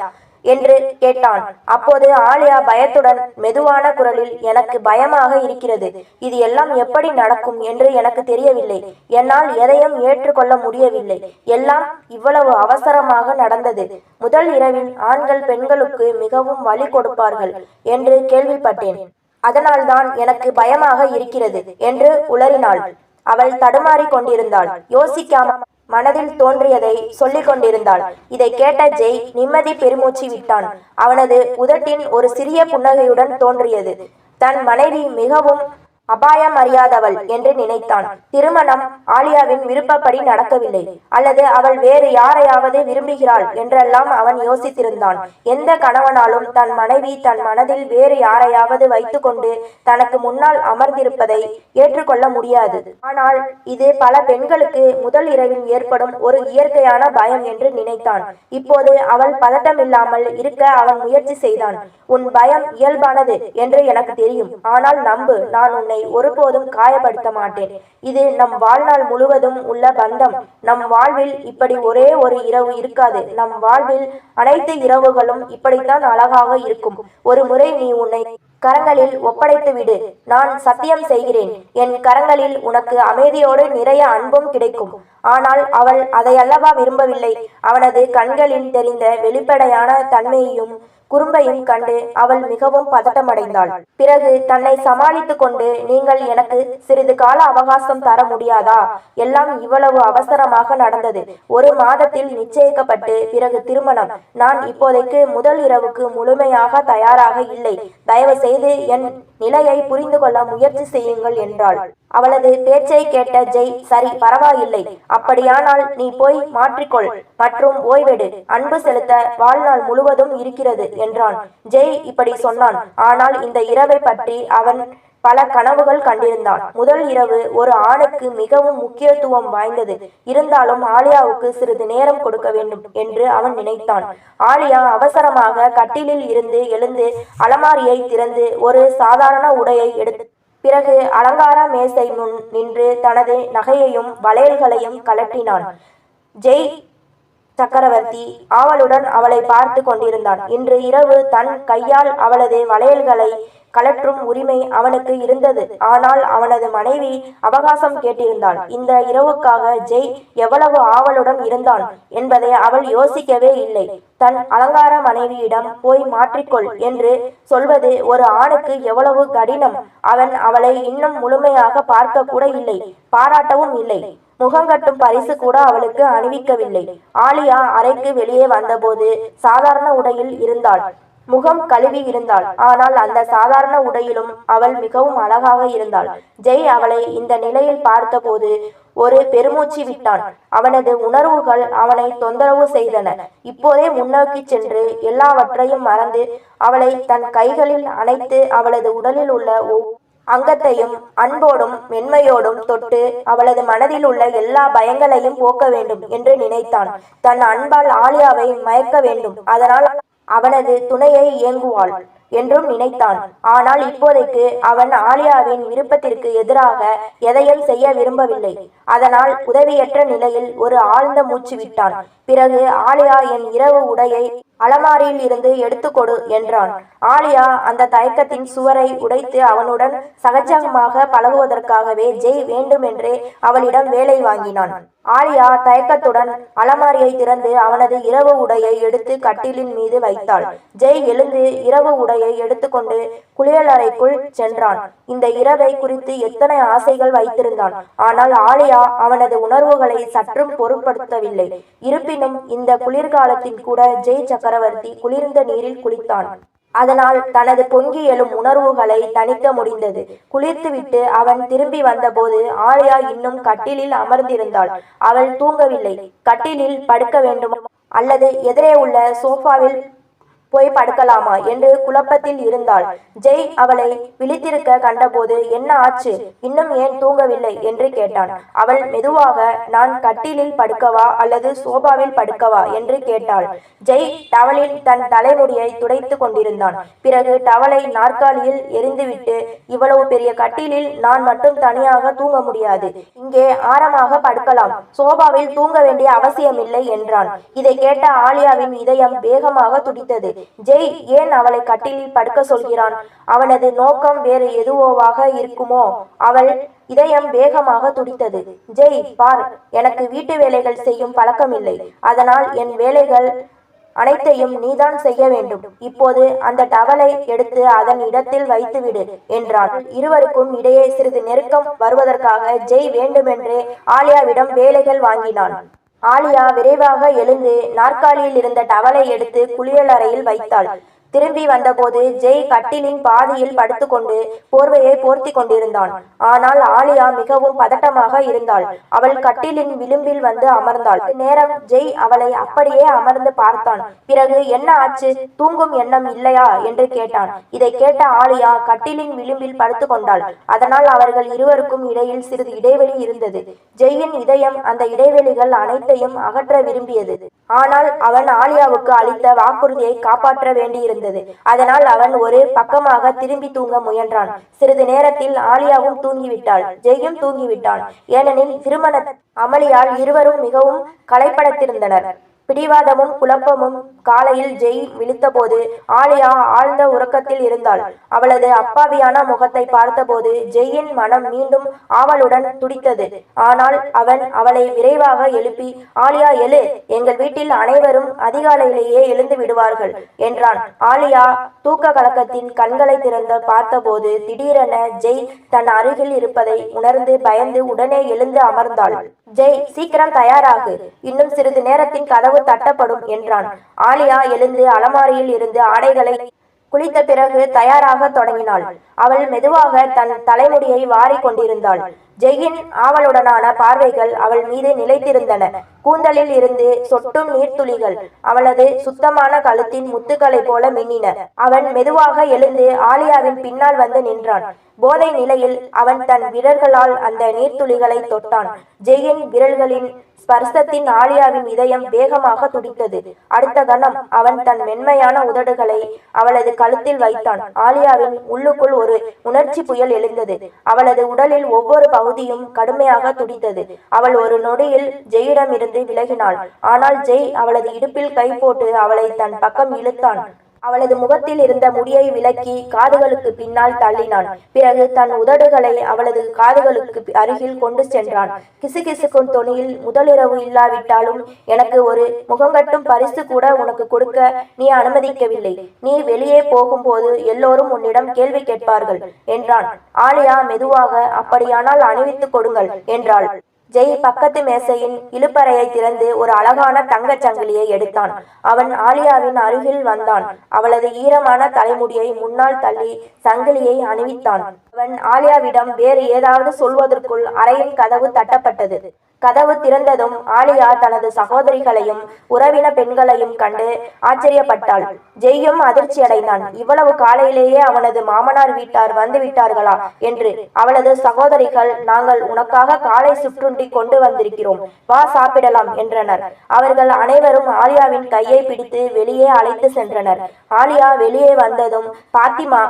A: என்று கேட்டான். அப்போது ஆலியா பயத்துடன் மெதுவான குரலில், எனக்கு பயமாக இருக்கிறது. இது எல்லாம் எப்படி நடக்கும் என்று எனக்கு தெரியவில்லை. என்னால் எதையும் ஏற்றுக்கொள்ள முடியவில்லை. எல்லாம் இவ்வளவு அவசரமாக நடந்தது. முதல் இரவில் ஆண்கள் பெண்களுக்கு மிகவும் வலி கொடுப்பார்கள் என்று கேள்விப்பட்டேன். அதனால்தான் எனக்கு பயமாக இருக்கிறது என்று உளறினாள். அவள் தடுமாறி கொண்டிருந்தாள். யோசிக்காமல் மனதில் தோன்றியதை சொல்லிக் கொண்டிருந்தாள். இதை கேட்ட ஜெய் நிம்மதி பெருமூச்சு விட்டான். அவனது உதட்டின் ஒரு சிறிய புன்னகையுடன் தோன்றியது. தன் மனைவி மிகவும் அபாயம் அறியாதவள் என்று நினைத்தான். திருமணம் ஆலியாவின் விருப்பப்படி நடக்கவில்லை, அல்லது அவள் வேறு யாரையாவது விரும்புகிறாள் என்றெல்லாம் அவன் யோசித்திருந்தான். எந்த கணவனாலும் தன் மனைவி தன் மனதில் வேறு யாரையாவது வைத்துக்கொண்டு தனக்கு முன்னால் அமர்ந்திருப்பதை ஏற்றுக்கொள்ள முடியாது. ஆனால் இது பல பெண்களுக்கு முதல் இரவில் ஏற்படும் ஒரு இயற்கையான பயம் என்று நினைத்தான். இப்போது அவள் பதட்டமில்லாமல் இருக்க அவன் முயற்சி செய்தான். உன் பயம் இயல்பானது என்று எனக்கு தெரியும். ஆனால் நம்பு, நான் உன்னை ஒருபோதும் காயப்படுத்த மாட்டேன். இது நம் வாழ்நாள் முழுவதும் உள்ள பந்தம். நம் வாழ்வில் இப்படி ஒரே ஒரு இரவு இருக்காது. நம் வாழ்வில் அனைத்து இரவுகளும் இப்படித்தான் அழகாக இருக்கும். ஒரு முறை நீ உன்னை கரங்களில் ஒப்படைத்து விடு. நான் சத்தியம் செய்கிறேன், என் கரங்களில் உனக்கு அமைதியோடு நிறைய அன்பும் கிடைக்கும். ஆனால் அவள் அதையல்லவா விரும்பவில்லை. அவனது கண்களில் தெரிந்த வெளிப்படையான தன்மையையும் குறும்பையும் கண்டு அவள் மிகவும் பதட்டமடைந்தாள். பிறகு தன்னை சமாளித்து கொண்டு, நீங்கள் எனக்கு சிறிது கால அவகாசம் தர முடியாதா? எல்லாம் இவ்வளவு அவசரமாக நடந்தது. ஒரு மாதத்தில் நிச்சயிக்கப்பட்டு பிறகு திருமணம். நான் இப்போதைக்கு முதல் இரவுக்கு முழுமையாக தயாராக இல்லை. தயவு செய்து என் நிலையை புரிந்து கொள்ள முயற்சி செய்யுங்கள் என்றாள். அவளது பேச்சை கேட்ட ஜெய், சரி, பரவாயில்லை. அப்படியானால் நீ போய் மாற்றிக்கொள் மற்றும் ஓய்வெடு. அன்பு செலுத்த வாழ்நாள் முழுவதும் இருக்கிறது என்றான். ஜெய் இப்படி சொன்னான். ஆனால் இந்த இரவை பற்றி அவன் பல கனவுகள் கண்டிருந்தான். முதல் இரவு ஒரு ஆணுக்கு மிகவும் முக்கியத்துவம் வாய்ந்தது. இருந்தாலும் ஆலியாவுக்கு சிறிது நேரம் கொடுக்க வேண்டும் என்று அவன் நினைத்தான். ஆலியா அவசரமாக கட்டிலில் இருந்து எழுந்து அலமாரியை திறந்து ஒரு சாதாரண உடையை எடுத்து பிறகு அலங்கார மேசை முன் நின்று தனது நகையையும் வளையல்களையும் கலட்டினான். ஜெய் சக்கரவர்த்தி ஆவலுடன் அவளை பார்த்து கொண்டிருந்தான். இன்று இரவு தன் கையால் அவளது வளையல்களை கலற்றும் உரிமை அவனுக்கு இருந்தது. ஆனால் அவனது மனைவி அவகாசம் கேட்டிருந்தாள். இந்த இரவுக்காக ஜெய் எவ்வளவு ஆவலுடன் இருந்தான் என்பதை அவள் யோசிக்கவே இல்லை. தன் அலங்கார மனைவியிடம் போய் மாற்றிக்கொள் என்று சொல்வது ஒரு ஆணுக்கு எவ்வளவு கடினம். அவன் அவளை இன்னும் முழுமையாக பார்க்க கூட இல்லை, பாராட்டவும் இல்லை. முகங்கட்டும் பரிசு கூட அவளுக்கு அணிவிக்கவில்லை. ஆலியா அறைக்கு வெளியே வந்தபோது சாதாரண உடையில் இருந்தாள். முகம் கழுவி இருந்தாள். ஆனால் அந்த சாதாரண உடையிலும் அவள் மிகவும் அழகாக இருந்தாள். ஜெய் அவளை இந்த நிலையில் பார்த்தபோது ஒரு பெருமூச்சு விட்டான். அவனது உணர்வுகள் அவனை தொந்தரவு செய்தன. இப்போதே முன்னோக்கி சென்று எல்லாவற்றையும் மறந்து அவளை தன் கைகளில் அணைத்து அவளது உடலில் உள்ள அங்கத்தையும் அன்போடும் மென்மையோடும் தொட்டு அவளது மனதில் உள்ள எல்லா பயங்களையும் போக்க வேண்டும் என்று நினைத்தான். தன் அன்பால் ஆலியாவை மயக்க வேண்டும். அதனால் அவனது துணையை ஏங்குவாள் என்றும் நினைத்தான். ஆனால் இப்போதைக்கு அவன் ஆலியாவின் விருப்பத்திற்கு எதிராக எதையும் செய்ய விரும்பவில்லை. அதனால் உதவியற்ற நிலையில் ஒரு ஆழ்ந்த மூச்சு விட்டான். பிறகு ஆலியா, என் இரவு உடையை அலமாரியில் இருந்து எடுத்துக்கொடு என்றான். ஆலியா அந்த தயக்கத்தின் சுவரை உடைத்து அவனுடன் சகஜமாக பழகுவதற்காகவே ஜெய் வேண்டுமென்றே அவளிடம் வேலை வாங்கினான். ஆலியா தயக்கத்துடன் அலமாரியை திறந்து அவனது இரவு உடையை எடுத்து கட்டிலின் மீது வைத்தாள். ஜெய் எழுந்து இரவு உடையை எடுத்துக்கொண்டு குளியலறைக்குள் சென்றான். இந்த இரவை குறித்து எத்தனை ஆசைகள் வைத்திருந்தான். ஆனால் ஆலியா அவனது உணர்வுகளை சற்றும் பொருட்படுத்தவில்லை. இருப்பினும் இந்த குளிர்காலத்தின் கூட ஜெய் சக்கரவர்த்தி குளிர்ந்த நீரில் குளித்தான். அதனால் தனது பொங்கி எழும் உணர்வுகளை தணிக்க முடிந்தது. குளித்துவிட்டு அவன் திரும்பி வந்தபோது ஆலியா இன்னும் கட்டிலில் அமர்ந்திருந்தாள். அவள் தூங்கவில்லை. கட்டிலில் படுக்க வேண்டுமா அல்லது எதிரே உள்ள சோஃபாவில் போய் படுக்கலாமா என்று குழப்பத்தில் இருந்தாள். ஜெய் அவளை விழித்திருக்க கண்டபோது, என்ன ஆச்சு, இன்னும் ஏன் தூங்கவில்லை என்று கேட்டான். அவள் மெதுவாக, நான் கட்டிலில் படுக்கவா அல்லது சோபாவில் படுக்கவா என்று கேட்டாள். ஜெய் டவலில் தன் தலைமுடியை துடைத்து கொண்டிருந்தான். பிறகு டவலை நாற்காலியில் எரிந்துவிட்டு, இவ்வளவு பெரிய கட்டிலில் நான் மட்டும் தனியாக தூங்க முடியாது. இங்கே ஆரமாக படுக்கலாம். சோபாவில் தூங்க வேண்டிய அவசியமில்லை என்றான். இதை கேட்ட ஆலியாவின் இதயம் வேகமாக துடித்தது. ஜெய் ஏன் அவளை கட்டிலில் படுக்க சொல்கிறான்? அவனது நோக்கம் வேறு எதுவோவாக இருக்குமோ? அவள் இதயம் வேகமாக துடித்தது. ஜெய், பார், எனக்கு வீட்டு வேலைகள் செய்யும் பழக்கமில்லை. அதனால் என் வேலைகள் அனைத்தையும் நீதான் செய்ய வேண்டும். இப்போது அந்த டவலை எடுத்து அதன் இடத்தில் வைத்துவிடு என்றான். இருவருக்கும் இடையே சிறிது நெருக்கம் வருவதற்காக ஜெய் வேண்டுமென்றே ஆலியாவிடம் வேலைகள் வாங்கினான். ஆலியா விரைவாக எழுந்து நாற்காலியில் இருந்த டவலை எடுத்து குளியலறையில் வைத்தாள். திரும்பி வந்தபோது ஜெய் கட்டிலின் பாதியில் படுத்துக்கொண்டு போர்வையை போர்த்தி கொண்டிருந்தான். ஆனால் ஆலியா மிகவும் பதட்டமாக இருந்தாள். அவள் கட்டிலின் விளிம்பில் வந்து அமர்ந்தாள். நேரம் ஜெய் அவளை அப்படியே அமர்ந்து பார்த்தான். பிறகு என்ன ஆச்சு, தூங்கும் எண்ணம் இல்லையா என்று கேட்டான். இதை கேட்ட ஆலியா கட்டிலின் விளிம்பில் படுத்து கொண்டாள். அதனால் அவர்கள் இருவருக்கும் இடையில் சிறிது இடைவெளி இருந்தது. ஜெயின் இதயம் அந்த இடைவெளிகள் அனைத்தையும் அகற்ற விரும்பியது. ஆனால் அவன் ஆலியாவுக்கு அளித்த வாக்குறுதியை காப்பாற்ற வேண்டியிருந்தது. அதனால் அவன் ஒரு பக்கமாக திரும்பி தூங்க முயன்றான். சிறிது நேரத்தில் ஆலியாவும் தூங்கிவிட்டாள். ஜெயும் தூங்கிவிட்டான். ஏனெனில் திருமண அமளியால் இருவரும் மிகவும் களைப்படைத்திருந்தனர். பிடிவாதமும் குழப்பமும். காலையில் ஜெய் விழித்தபோது ஆலியா ஆழ்ந்த உறக்கத்தில் இருந்தாள். அவளது அப்பாவியான முகத்தை பார்த்தபோது ஜெயின் மனம் மீண்டும் ஆவலுடன் துடித்தது. ஆனால் அவன் அவளை விரைவாக எழுப்பி, ஆலியா எழு, எங்கள் வீட்டில் அனைவரும் அதிகாலையிலேயே எழுந்து விடுவார்கள் என்றான். ஆலியா தூக்க கலக்கத்தின் கண்களை திறந்து பார்த்தபோது திடீரென ஜெய் தன் அருகில் இருப்பதை உணர்ந்து பயந்து உடனே எழுந்து அமர்ந்தாள். ஜெய், சீக்கிரம் தயாராகு, இன்னும் சிறிது நேரத்தின் கதவு தட்டப்படும் என்றான். ஆலியா எழுந்து அலமாரியில் இருந்து ஆடைகளை குளித்த பிறகு தயாராக தொடங்கினாள். அவள் மெதுவாக தன் தலைமுடியை வாரி கொண்டிருந்தாள். ஜெயின் ஆவலுடனான பார்வைகள் அவள் மீது நிலைத்திருந்தன. கூந்தலில் இருந்து சொட்டும் நீர்த்துளிகள் அவளது சுத்தமான கழுத்தின் முத்துக்களை போல மின்னின. அவன் மெதுவாக எழுந்து ஆலியாவின் பின்னால் வந்து நின்றான். போதை நிலையில் அவன் தன் விரல்களால் அந்த நீர்த்துளிகளை தொட்டான். ஜெயின் விரல்களின் ஸ்பர்சத்தின் ஆலியாவின் இதயம் வேகமாக துடித்தது. அடுத்த கணம் அவன் தன் மென்மையான உதடுகளை அவளது கழுத்தில் வைத்தான். ஆலியாவின் உள்ளுக்குள் ஒரு உணர்ச்சி புயல் எழுந்தது. அவளது உடலில் ஒவ்வொரு பகுதியும் கடுமையாக துடித்தது. அவள் ஒரு நொடியில் ஜெயிடம் இருந்து விலகினாள். ஆனால் ஜெய் அவளது இடுப்பில் கை போட்டு அவளை தன் பக்கம் இழுத்தான். அவளது முகத்தில் இருந்த முடியை விலக்கி காதுகளுக்கு பின்னால் தள்ளினான். பிறகு தன் உதடுகளை அவளது காதுகளுக்கு அருகில் கொண்டு சென்றான். கிசுகிசுக்கும் தொனியில், முதலிரவு இல்லாவிட்டாலும் எனக்கு ஒரு முகங்கட்டும் பரிசு கூட உனக்கு கொடுக்க நீ அனுமதிக்கவில்லை. நீ வெளியே போகும்போது எல்லோரும் உன்னிடம் கேள்வி கேட்பார்கள் என்றான். ஆலியா மெதுவாக, அப்படியானால் அணிவித்துக் கொடுங்கள் என்றாள். ஜெய் பக்கத்து மேசையின் இழுப்பறையை திறந்து ஒரு அழகான தங்கச் சங்கிலியை எடுத்தான். அவன் ஆலியாவின் அருகில் வந்தான். அவளது ஈரமான தலைமுடியை முன்னால் தள்ளி சங்கிலியை அணிவித்தான். அவன் ஆலியாவிடம் வேறு ஏதாவது சொல்வதற்குள் அறையின் கதவு தட்டப்பட்டது. கதவு திறந்ததும் ஆலியா தனது சகோதரிகளையும் உறவின பெண்களையும் கண்டு ஆச்சரியப்பட்டாள். ஜெய்யும் அதிர்ச்சி அடைந்தான். இவ்வளவு காலையிலேயே அவனது மாமனார் வீட்டார் வந்து விட்டார்களா என்று. அவளது சகோதரிகள், நாங்கள் உனக்காக காலை சுற்றுண்டி கொண்டு வந்திருக்கிறோம், வா சாப்பிடலாம் என்றனர். அவர்கள் அனைவரும் ஆலியாவின் கையை பிடித்து வெளியே அழைத்து சென்றனர். ஆலியா வெளியே வந்ததும் பாத்திமா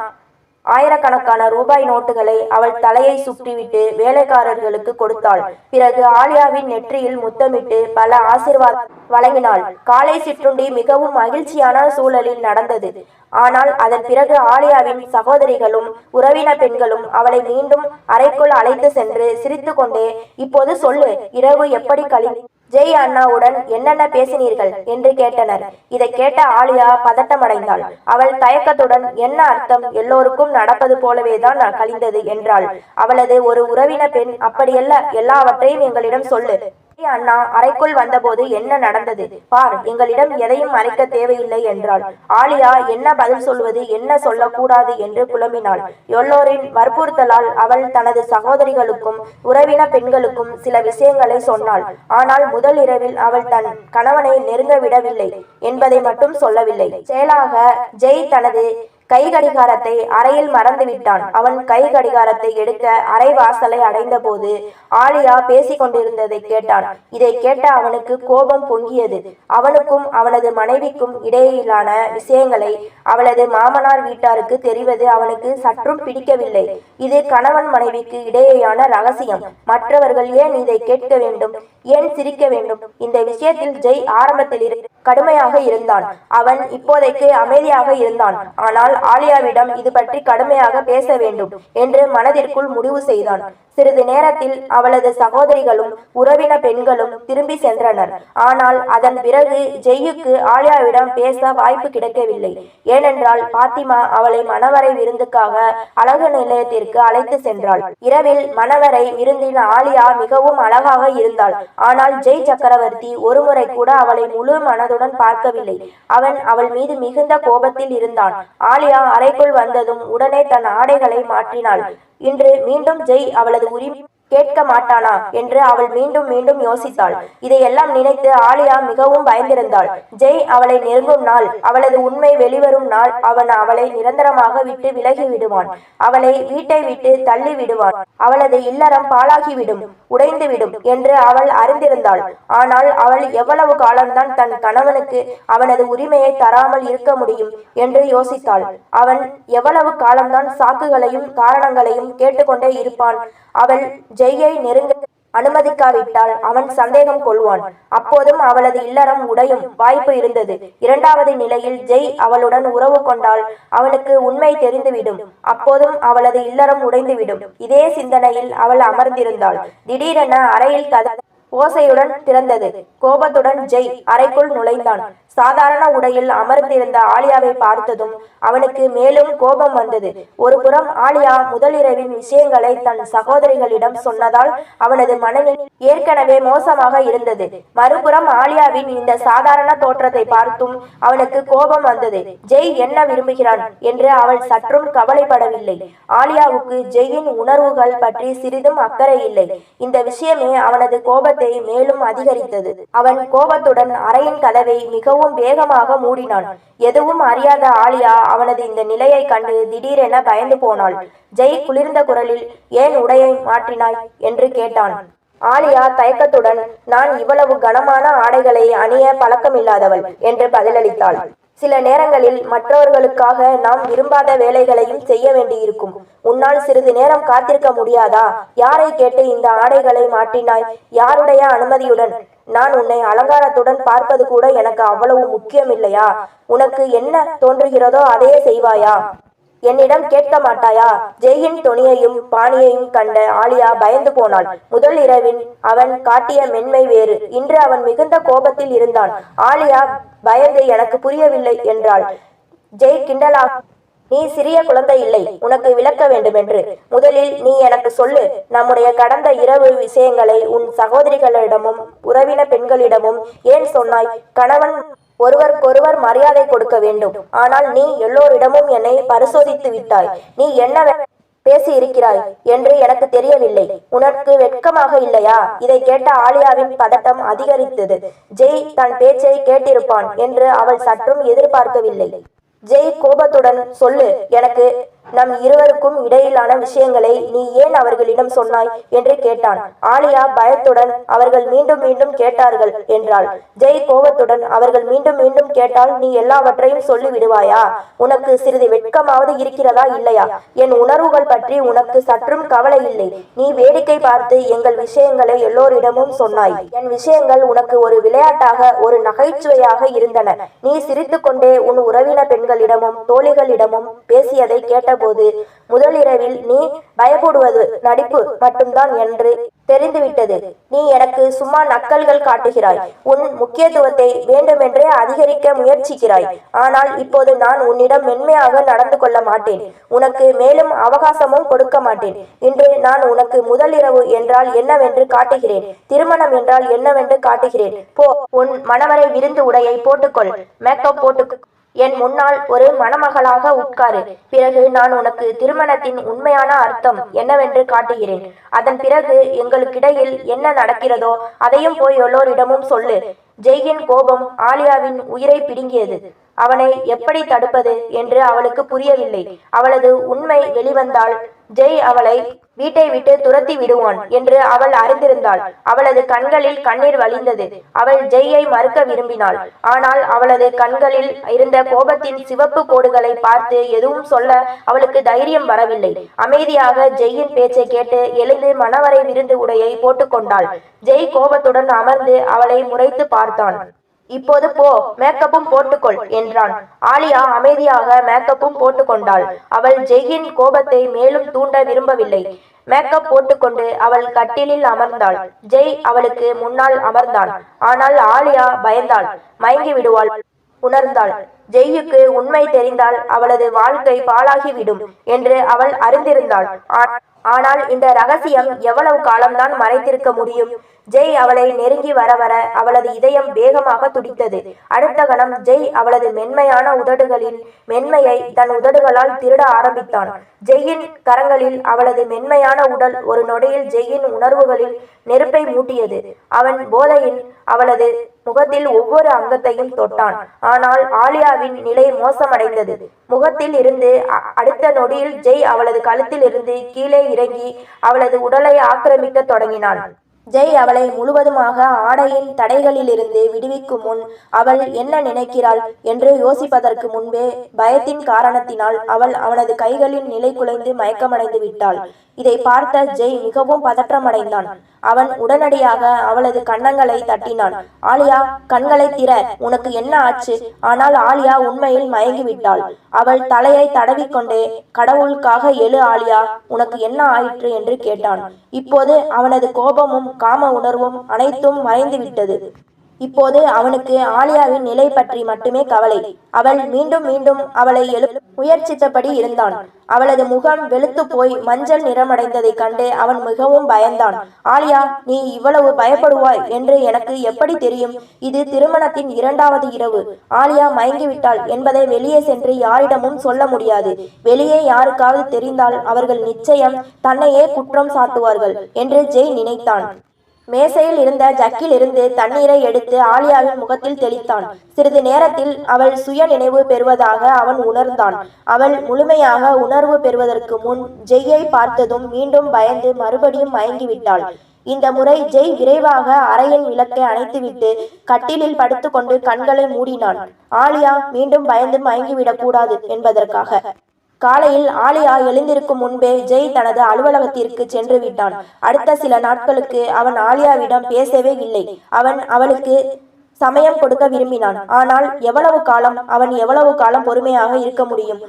A: ஆயிரக்கணக்கான ரூபாய் நோட்டுகளை அவள் தலையை சுற்றிவிட்டு வேலைக்காரர்களுக்கு கொடுத்தாள். பிறகு ஆலியாவின் நெற்றியில் முத்தமிட்டு பல ஆசீர்வாதம் வழங்கினாள். காலை சிற்றுண்டி மிகவும் மகிழ்ச்சியான சூழலில் நடந்தது. ஆனால் அதன் பிறகு ஆலியாவின் சகோதரிகளும் உறவின பெண்களும் அவளை மீண்டும் அறைக்குள் அழைத்து சென்று சிரித்து கொண்டே, இப்போது சொல்லு, இரவு எப்படி கழிந்தது? ஜெய் அண்ணாவுடன் என்னென்ன பேசினீர்கள் என்று கேட்டனர். இதை கேட்ட ஆலியா பதட்டமடைந்தாள். அவள் தயக்கத்துடன், என்ன அர்த்தம், எல்லோருக்கும் நடப்பது போலவேதான் கழிந்தது என்றாள். அவளது ஒரு உறவின பெண், அப்படியல்ல, எல்லாவற்றையும் எங்களிடம் சொல்லு. அண்ணா அறைக்குள் வந்தபோது என்ன நடந்தது பார், எங்களிடம் எதையும் மறைக்க தேவையில்லை என்றாள். ஆலியா என்ன பதில் சொல்வது, என்ன சொல்லக்கூடாது என்று புலம்பினாள். எல்லோரின் வற்புறுத்தலால் அவள் தனது சகோதரிகளுக்கும் உறவின பெண்களுக்கும் சில விஷயங்களை சொன்னாள். ஆனால் முதல் இரவில் அவள் தன் கணவனை நெருங்க விடவில்லை என்பதை மட்டும் சொல்லவில்லை. செயலாக ஜெய் தனது கை கடிகாரத்தை அறையில் மறந்துவிட்டான். அவன் கை கடிகாரத்தை எடுக்க அறை வாசலை அடைந்த போது ஆலியா பேசிக் கொண்டிருந்ததை கேட்டான். இதை கேட்ட அவனுக்கு கோபம் பொங்கியது. அவனுக்கும் அவனது மனைவிக்கும் இடையிலான விஷயங்களை அவளது மாமனார் வீட்டாருக்கு தெரிவது அவனுக்கு சற்றும் பிடிக்கவில்லை. இது கணவன் மனைவிக்கு இடையேயான ரகசியம். மற்றவர்கள் ஏன் இதை கேட்க வேண்டும், ஏன் சிரிக்க வேண்டும்? இந்த விஷயத்தில் ஜெய் ஆரம்பத்தில் கடுமையாக இருந்தான். அவன் இப்போதைக்கு அமைதியாக இருந்தான். ஆனால் ஆலியாவிடம் இது பற்றி கடுமையாக பேச வேண்டும் என்று மனதிற்குள் முடிவு செய்தான். சிறிது நேரத்தில் அவளது சகோதரிகளும் உறவின பெண்களும் திரும்பி சென்றனர். ஆனால் அதன் பிறகு ஜெய்யுக்கு ஆலியாவிடம் பேச வாய்ப்பு கிடைக்கவில்லை. ஏனென்றால் பாத்திமா அவளை மணவரை விருந்துக்காக அழகு நிலையத்திற்கு அழைத்து சென்றாள். இரவில் மணவரை விருந்தில் ஆலியா மிகவும் அழகாக இருந்தாள். ஆனால் ஜெய் சக்கரவர்த்தி ஒருமுறை கூட அவளை முழு மனதுடன் மனதுடன் பார்க்கவில்லை. அவன் அவள் மீது மிகுந்த கோபத்தில் இருந்தான். ஆலியா அறைக்குள் வந்ததும் உடனே தன் ஆடைகளை மாற்றினாள். இன்று மீண்டும் ஜெய் அவளது உரிமை கேட்க மாட்டானா என்று அவள் மீண்டும் மீண்டும் யோசித்தாள். இதையெல்லாம் நினைத்து ஆலியா மிகவும் பயந்திருந்தாள். ஜெய் அவளை நெருங்கும் நாள், அவளது உண்மை வெளிவரும் நாள், அவன் அவளை நிரந்தரமாக விட்டு விலகி விடுவான். அவளை வீட்டை விட்டு தள்ளி விடுவான். அவளது இல்லறம் பாழாகிவிடும், உடைந்துவிடும் என்று அவள் அறிந்திருந்தாள். ஆனால் அவள் எவ்வளவு காலம்தான் தன் கணவனுக்கு அவனது உரிமையை தராமல் இருக்க முடியும் என்று யோசித்தாள். அவன் எவ்வளவு காலம்தான் சாக்குகளையும் காரணங்களையும் கேட்டுக்கொண்டே இருப்பான். அவள் ஜெய்யை நெருங்க அனுமதிக்காவிட்டால் அவன் சந்தேகம் கொள்வான். அப்போதும் அவளது இல்லறம் உடையும் வாய்ப்பு இருந்தது. இரண்டாவது நிலையில் ஜெய் அவளுடன் உறவு கொண்டால் அவனுக்கு உண்மை தெரிந்துவிடும். அப்போதும் அவளது இல்லறம் உடைந்துவிடும். இதே சிந்தனையில் அவள் அமர்ந்திருந்தாள். திடீரென அறையில் கதவு ஓசையுடன் திறந்தது. கோபத்துடன் ஜெய் அறைக்குள் நுழைந்தான். சாதாரண உடையில் அமர்ந்திருந்த ஆலியாவை பார்த்ததும் அவனுக்கு மேலும் கோபம் வந்தது. ஒரு புறம் ஆலியா முதலிரவின் விஷயங்களை தன் சகோதரிகளிடம் சொன்னதால் அவனது மனநிலை ஏற்கனவே மோசமாக இருந்தது. மறுபுறம் ஆலியாவின் இந்த சாதாரண தோற்றத்தை பார்த்தும் அவனுக்கு கோபம் வந்தது. ஜெய் என்ன விரும்புகிறான் என்று அவள் சற்றும் கவலைப்படவில்லை. ஆலியாவுக்கு ஜெயின் உணர்வுகள் பற்றி சிறிதும் அக்கறை இல்லை. இந்த விஷயமே அவனது கோபத்தை மேலும் அதிகரித்தது. அவன் கோபத்துடன் அறையின் கதவை மிகவும் வேகமாக மூடினான். எதுவும் அறியாத ஆலியா அவனது இந்த நிலையை கண்டு திடீரென பயந்து போனாள். ஜெய் குளிர்ந்த குரலில், ஏன் உடையை மாற்றினாய் என்று கேட்டான். ஆலியா தயக்கத்துடன், நான் இவ்வளவு கனமான ஆடைகளை அணிய பழக்கமில்லாதவள் என்று பதிலளித்தாள். சில நேரங்களில் மற்றவர்களுக்காக நாம் விரும்பாத வேலைகளையும் செய்ய வேண்டியிருக்கும். உன்னால் சிறிது நேரம் காத்திருக்க முடியாதா? யாரை கேட்டு இந்த ஆடைகளை மாற்றினாய்? யாருடைய அனுமதியுடன்? நான் உன்னை அலங்காரத்துடன் பார்ப்பது கூட எனக்கு அவ்வளவு முக்கியமில்லையா? உனக்கு என்ன தோன்றுகிறதோ அதையே செய்வாயா? என்னிடம் கேட்க மாட்டாயா? ஜெயின் தொனியையும் பாணியையும் கண்ட ஆலியா பயந்து போனாள். முதல் இரவின் அவன் காட்டிய மென்மை வேறு. இன்று அவன் மிகுந்த கோபத்தில் இருந்தான். ஆலியா பயந்து, எனக்கு புரியவில்லை என்றாள். ஜெய் கிண்டலா, நீ சிறிய குழந்தை இல்லை, உனக்கு விளக்க வேண்டுமென்று. முதலில் நீ எனக்கு சொல்லு, நம்முடைய கடந்த இரவு விஷயங்களை உன் சகோதரிகளிடமும் உறவின பெண்களிடமும் ஏன் சொன்னாய்? கணவன் ஒருவருக்கொருவர் மரியாதை கொடுக்க வேண்டும். ஆனால் நீ எல்லோரிடமும் என்னை பரிசோதித்து விட்டாய். நீ என்ன பேசி இருக்கிறாய் என்று எனக்கு தெரியவில்லை. உனக்கு வெட்கமாக இல்லையா? இதை கேட்ட ஆலியாவின் பதட்டம் அதிகரித்தது. ஜெய் தன் பேச்சை கேட்டிருப்பான் என்று அவள் சற்றும் எதிர்பார்க்கவில்லை. ஜெய் கோபத்துடன், சொல்லு, எனக்கு நம் இருவருக்கும் இடையிலான விஷயங்களை நீ ஏன் அவர்களிடம் சொன்னாய் என்று கேட்டான். ஆலியா பயத்துடன், அவர்கள் மீண்டும் மீண்டும் கேட்டார்கள் என்றாள். ஜெய் கோபத்துடன், அவர்கள் மீண்டும் மீண்டும் கேட்டால் நீ எல்லாவற்றையும் சொல்லி விடுவாயா? உனக்கு சிறிது வெட்கமாவது இருக்கிறதா இல்லையா? என் உணர்வுகள் பற்றி உனக்கு சற்றும் கவலை இல்லை. நீ வேடிக்கை பார்த்து எங்கள் விஷயங்களை எல்லோரிடமும் சொன்னாய். என் விஷயங்கள் உனக்கு ஒரு விளையாட்டாக, ஒரு நகைச்சுவையாக இருந்தன. நீ சிரித்து கொண்டே உன் உறவின பெண்களிடமும் தோழிகளிடமும் பேசியதை கேட்ட போது முதல் இரவில் நீ பயப்படுவது நடிப்பு மட்டும்தான் என்று தெரிந்துவிட்டது. நீ எனக்கு சும்மா நக்கல்கள் காட்டுகிறாய். உன் முக்கியத்துவத்தை வேண்டுமென்றே அதிகரிக்க முயற்சிக்கிறாய். ஆனால் இப்போது நான் உன்னிடம் மென்மையாக நடந்து கொள்ள மாட்டேன். உனக்கு மேலும் அவகாசமும் கொடுக்க மாட்டேன். இன்று நான் உனக்கு முதல் இரவு என்றால் என்னவென்று காட்டுகிறேன். திருமணம் என்றால் என்னவென்று காட்டுகிறேன். போ, உன் மணவரை விருந்து உடையை போட்டுக்கொள், மேக்கப் போட்டு என் முன்னால் ஒரு மணமகளாக உட்காரு. பிறகு நான் உனக்கு திருமணத்தின் உண்மையான அர்த்தம் என்னவென்று காட்டுகிறேன். அதன் பிறகு எங்களுக்கிடையில் என்ன நடக்கிறதோ அதையும் போய் எல்லோரிடமும் சொல்லு. ஜெயின் கோபம் ஆலியாவின் உயிரை பிடுங்கியது. அவனை எப்படி தடுப்பது என்று அவளுக்கு புரியவில்லை. அவளது உண்மை வெளிவந்தால் ஜெய் அவளை வீட்டை விட்டு துரத்தி விடுவான் என்று அவள் அறிந்திருந்தாள். அவளது கண்களில் கண்ணீர் வழிந்தது. அவள் ஜெய்யை மறுக்க விரும்பினாள். ஆனால் அவளது கண்களில் இருந்த கோபத்தின் சிவப்பு கோடுகளை பார்த்து எதுவும் சொல்ல அவளுக்கு தைரியம் வரவில்லை. அமைதியாக ஜெய்யின் பேச்சை கேட்டு எழுந்து மணவரை விருந்து உடையை போட்டுக்கொண்டாள். ஜெய் கோபத்துடன் அமர்ந்து அவளை முறைத்து பார்த்தான். இப்போது போ, மேக்கப்பும் போட்டுக்கொள் என்றான். ஆலியா அமைதியாக மேக்கப்பும் போட்டுக்கொண்டாள். அவள் ஜெய்யின் கோபத்தை மேலும் தூண்ட விரும்பவில்லை. மேக்கப் போட்டுக்கொண்டு அவள் கட்டிலில் அமர்ந்தாள். ஜெய் அவளுக்கு முன்னால் அமர்ந்தான். ஆனால் ஆலியா பயந்தாள். மயங்கி விடுவாள் உணர்ந்தாள். ஜெய்யுக்கு உண்மை தெரிந்தால் அவளது வாழ்க்கை பாழாகிவிடும் என்று அவள் அறிந்திருந்தாள். ஆனால் இந்த ரகசியம் எவ்வளவு காலம்தான் மறைத்திருக்க முடியும்? ஜெய் அவளை நெருங்கி வர வர அவளது இதயம் வேகமாக துடித்தது. அடுத்த கணம் ஜெய் அவளது மென்மையான உதடுகளின் மென்மையை தன் உதடுகளால் திருட ஆரம்பித்தான். ஜெய்யின் கரங்களில் அவளது மென்மையான உடல் ஒரு நொடியில் ஜெய்யின் உணர்வுகளில் நெருப்பை மூட்டியது. அவன் போதையில் அவளது முகத்தில் ஒவ்வொரு அங்கத்தையும் தொட்டான். ஆனால் ஆலியாவின் நிலை மோசமடைந்தது. முகத்தில் இருந்து அடுத்த நொடியில் ஜெய் அவளது கழுத்தில் இருந்து கீழே இறங்கி அவளது உடலை ஆக்கிரமிக்க தொடங்கினான். ஜெய் அவளை முழுவதுமாக ஆடையின் தடைகளிலிருந்து விடுவிக்கும் முன் அவள் என்ன நினைக்கிறாள் என்று யோசிப்பதற்கு முன்பே பயத்தின் காரணத்தினால் அவள் அவனது கைகளின் நிலை குலைந்து மயக்கமடைந்து விட்டாள். இதை பார்த்த ஜெய் மிகவும் பதற்றமடைந்தான். அவன் உடனடியாக அவளது கன்னங்களை தட்டினான். ஆலியா, கண்களை திற, உனக்கு என்ன ஆச்சு? ஆனால் ஆலியா உண்மையில் மயங்கிவிட்டாள். அவள் தலையை தடவிக்கொண்டே, கடவுளுக்காக எழு ஆலியா, உனக்கு என்ன ஆயிற்று என்று கேட்டான். இப்போது அவனது கோபமும் காம உணர்வும் அனைத்தும் மறைந்துவிட்டது. இப்போது அவனுக்கு ஆலியாவின் நிலை பற்றி மட்டுமே கவலை. அவள் மீண்டும் மீண்டும் அவளை எழுப்ப முயற்சித்தபடி இருந்தான். அவளது முகம் வெளுத்து போய் மஞ்சள் நிறமடைந்ததைக் கண்டு அவன் மிகவும் பயந்தான். ஆலியா, நீ இவ்வளவு பயப்படுவாய் என்று எனக்கு எப்படி தெரியும்? இது திருமணத்தின் 2வது இரவு. ஆலியா மயங்கிவிட்டாள் என்பதை வெளியே சென்று யாரிடமும் சொல்ல முடியாது. வெளியே யாருக்காவது தெரிந்தால் அவர்கள் நிச்சயம் தன்னையே குற்றம் சாட்டுவார்கள் என்று ஜெய் நினைத்தான். மேசையில் இருந்த ஜக்கில் இருந்து தண்ணீரை எடுத்து ஆலியாவின் முகத்தில் தெளித்தான். சிறிது நேரத்தில் அவள் சுய நினைவு பெறுவதாக அவன் உணர்ந்தான். அவள் முழுமையாக உணர்வு பெறுவதற்கு முன் ஜெய்யை பார்த்ததும் மீண்டும் பயந்து மறுபடியும் மயங்கிவிட்டாள். இந்த முறை ஜெய் விரைவாக அறையின் விளக்கை அணைத்துவிட்டு கட்டிலில் படுத்துக்கொண்டு கண்களை மூடினான். ஆலியா மீண்டும் பயந்து மயங்கிவிடக் கூடாது என்பதற்காக. காலையில் ஆலியா எழுந்திருக்கும் முன்பே ஜெய் தனது அலுவலகத்திற்கு சென்று விட்டான். அடுத்த சில நாட்களுக்கு அவன் ஆலியாவிடம் பேசவே இல்லை. அவன் அவளுக்கு சமயம் கொடுக்க விரும்பினான். ஆனால் அவன் எவ்வளவு காலம் பொறுமையாக இருக்க முடியும்?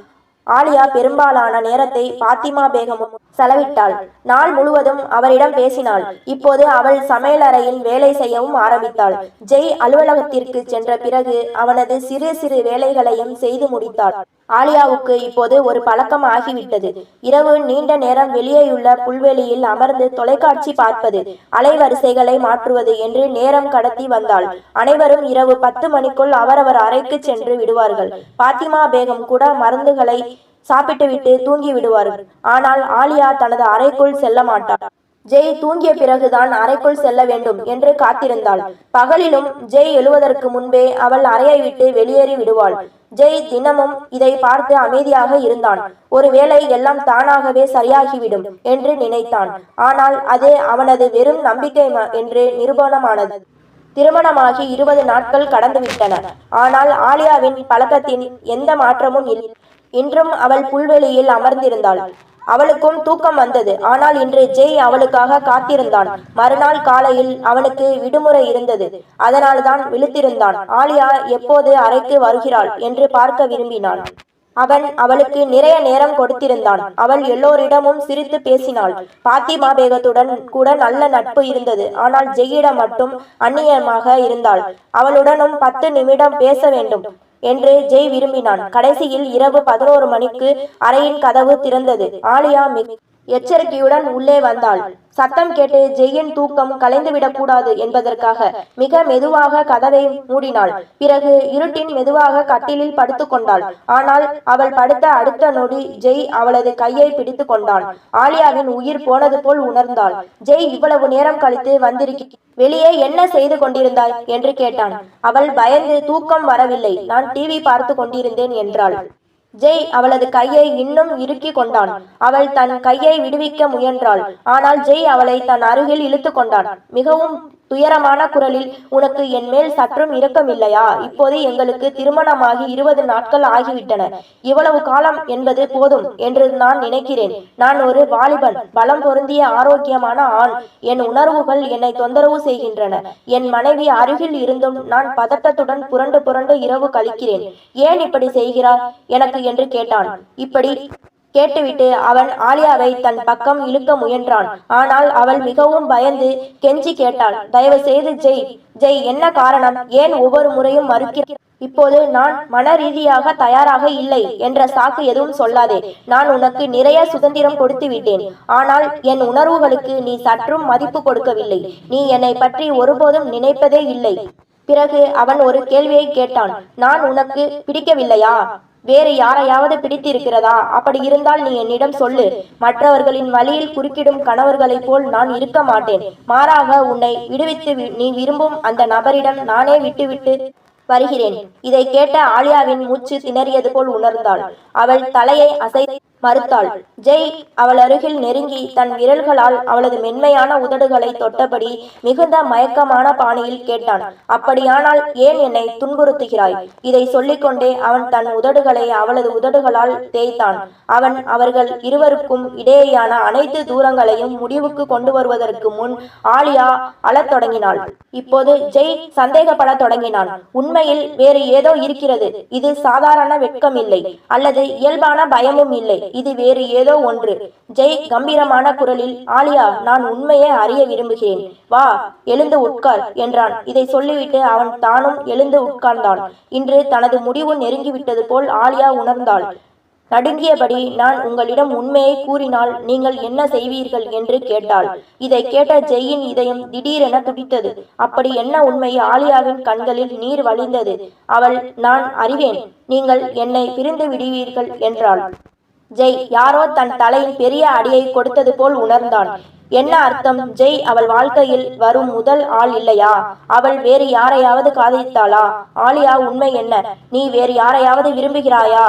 A: ஆலியா பெரும்பாலான நேரத்தை பாத்திமா பேகமும் செலவிட்டாள். நாள் முழுவதும் அவரிடம் பேசினாள். இப்போது அவள் சமையலறையில் வேலை செய்யவும் ஆரம்பித்தாள். ஜெய் அலுவலகத்திற்கு சென்ற பிறகு அவனது சிறு சிறு வேலைகளையும் செய்து முடித்தாள். ஆலியாவுக்கு இப்போது ஒரு பழக்கம் ஆகிவிட்டது. இரவு நீண்ட நேரம் வெளியேயுள்ள புல்வெளியில் அமர்ந்து தொலைக்காட்சி பார்ப்பது, அலைவரிசைகளை மாற்றுவது என்று நேரம் கடத்தி வந்தாள். அனைவரும் இரவு 10 மணிக்குள் அவரவர் அறைக்கு சென்று விடுவார்கள். பாத்திமா பேகம் கூட மருந்துகளை சாப்பிட்டுவிட்டு தூங்கி விடுவார்கள். ஆனால் ஆலியா தனது அறைக்குள் செல்ல மாட்டாள். ஜெய் தூங்கிய பிறகுதான் அறைக்குள் செல்ல வேண்டும் என்று காத்திருந்தாள். பகலிலும் ஜெய் எழுவதற்கு முன்பே அவள் அறையை விட்டு வெளியேறி விடுவாள். ஜெய் தினமும் இதை பார்த்து அமைதியாக இருந்தான். ஒருவேளை எல்லாம் தானாகவே சரியாகிவிடும் என்று நினைத்தான். ஆனால் அது அவனது வெறும் நம்பிக்கை என்று நிரூபணமானது. திருமணமாகி 20 நாட்கள் கடந்துவிட்டன. ஆனால் ஆலியாவின் பழக்கத்தின் எந்த மாற்றமும் இல்லை. இன்றும் அவள் புல்வெளியில் அமர்ந்திருந்தாள். அவளுக்கும் தூக்கம் வந்தது. ஆனால் இன்று ஜெய் அவளுக்காக காத்திருந்தான். மறுநாள் காலையில் அவனுக்கு விடுமுறை இருந்தது. அதனால்தான் விழித்திருந்தான். ஆலியா எப்போது அறைக்கு வருகிறாள் என்று பார்க்க விரும்பினான். அவன் அவளுக்கு நிறைய நேரம் கொடுத்திருந்தான். அவள் எல்லோரிடமும் சிரித்து பேசினாள். பாத்திமா பேகத்துடன் கூட நல்ல நட்பு இருந்தது. ஆனால் ஜெய்யிடம் மட்டும் அந்நியமாக இருந்தாள். அவளுடனும் 10 நிமிடம் பேச வேண்டும் என்று ஜெய் விரும்பினான். கடைசியில் இரவு 11 மணிக்கு அறையின் கதவு திறந்தது. ஆலியா எச்சரிக்கையுடன் உள்ளே வந்தாள். சத்தம் கேட்டு ஜெய்யின் தூக்கம் கலைந்துவிடக் கூடாது என்பதற்காக மிக மெதுவாக கதவை மூடினாள். பிறகு இருட்டின் மெதுவாக கட்டிலில் படுத்து கொண்டாள். ஆனால் அவள் படுத்த அடுத்த நொடி ஜெய் அவளது கையை பிடித்து கொண்டான். ஆலியாவின் உயிர் போனது போல் உணர்ந்தாள். ஜெய் இவ்வளவு நேரம் கழித்து வந்திருக்க, வெளியே என்ன செய்து கொண்டிருந்தாய் என்று கேட்டான். அவள் பயந்து தூக்கம் வரவில்லை, நான் டிவி பார்த்து கொண்டிருந்தேன் என்றாள். ஜெய் அவளது கையை இன்னும் இறுக்கி கொண்டான். அவள் தன் கையை விடுவிக்க முயன்றாள். ஆனால் ஜெய் அவளை தன் அருகில் இழுத்து கொண்டான். மிகவும் துயரமான குரலில், உனக்கு என் மேல் சற்றும் இரக்கமில்லையா? இப்போது எங்களுக்கு திருமணமாகி 20 நாட்கள் ஆகிவிட்டன. இவ்வளவு காலம் என்பது போதும் என்று நான் நினைக்கிறேன். நான் ஒரு வாலிபன், பலம் பொருந்திய ஆரோக்கியமான ஆண். என் உணர்வுகள் என்னை தொந்தரவு செய்கின்றன. என் மனைவி அருகில் இருந்தும் நான் பதட்டத்துடன் புரண்டு புரண்டு இரவு கழிக்கிறேன். ஏன் இப்படி செய்கிறார் எனக்கு என்று கேட்டான். இப்படி கேட்டுவிட்டு அவன் ஆலியாவை தன் பக்கம் இழுக்க முயன்றான். ஆனால் அவள் மிகவும் பயந்து கெஞ்சி கேட்டாள், தயவு செய்து ஜெய், என்ன காரணம்? ஏன் ஒவ்வொரு முறையும் மறுக்கிறாய்? இப்போது நான் மன ரீதியாக தயாராக இல்லை என்ற சாக்கு எதுவும் சொல்லாதே. நான் உனக்கு நிறைய சுதந்திரம் கொடுத்து விட்டேன். ஆனால் என் உணர்வுகளுக்கு நீ சற்றும் மதிப்பு கொடுக்கவில்லை. நீ என்னை பற்றி ஒருபோதும் நினைப்பதே இல்லை. பிறகு அவன் ஒரு கேள்வியை கேட்டான். நான் உனக்கு பிடிக்கவில்லையா? வேறு யாரையாவது பிடித்திருக்கிறதா? அப்படி இருந்தால் நீ என்னிடம் சொல்லு. மற்றவர்களின் வழியில் குறுக்கிடும் கணவர்களைப் போல் நான் இருக்க மாட்டேன். மாறாக உன்னை விடுவித்து நீ விரும்பும் அந்த நபரிடம் நானே விட்டுவிட்டு வருகிறேன். இதை கேட்ட ஆலியாவின் மூச்சு திணறியது போல் உணர்ந்தாள். அவள் தலையை அசைத்து மறுத்தாள். ஜெய் அவள் அருகில் நெருங்கி தன் விரல்களால் அவளது மென்மையான உதடுகளை தொட்டபடி மிகுந்த மயக்கமான பாணியில் கேட்டான். அப்படியானால் ஏன் என்னை துன்புறுத்துகிறாய்? இதை சொல்லிக்கொண்டே அவன் தன் உதடுகளை அவளது உதடுகளால் தேய்த்தான். அவர்கள் இருவருக்கும் இடையேயான அனைத்து தூரங்களையும் முடிவுக்கு கொண்டு வருவதற்கு முன் ஆலியா அழத் தொடங்கினாள். இப்போது ஜெய் சந்தேகப்பட தொடங்கினான். உண்மையில் வேறு ஏதோ இருக்கிறது. இது சாதாரண வெட்கம் இல்லை, அல்லது இயல்பான பயமும் இல்லை. இது வேறு ஏதோ ஒன்று. ஜெய் கம்பீரமான குரலில், ஆலியா, நான் உண்மையை அறிய விரும்புகிறேன். வா, எழுந்து உட்கார் என்றான். இதை சொல்லிவிட்டு அவன் தானும் எழுந்து உட்கார்ந்தான். இன்று தனது முடிவு நெருங்கிவிட்டது போல் ஆலியா உணர்ந்தாள். நடுங்கியபடி, நான் உங்களிடம் உண்மையை கூறினால் நீங்கள் என்ன செய்வீர்கள் என்று கேட்டாள். இதை கேட்ட ஜெயின் இதயம் திடீரென துடித்தது. அப்படி என்ன உண்மை? ஆலியாவின் கண்களில் நீர் வழிந்தது. அவள், நான் அறிவேன், நீங்கள் என்னை பிரிந்து விடுவீர்கள் என்றாள். ஜெய் யாரோ தன் தலையில் பெரிய அடியை கொடுத்தது போல் உணர்ந்தான். என்ன அர்த்தம்? ஜெய் அவள் வாழ்க்கையில் வரும் முதல் ஆள் இல்லையா? அவள் வேறு யாரையாவது காதலித்தாளா? ஆலியா, உண்மை என்ன? நீ வேறு யாரையாவது விரும்புகிறாயா?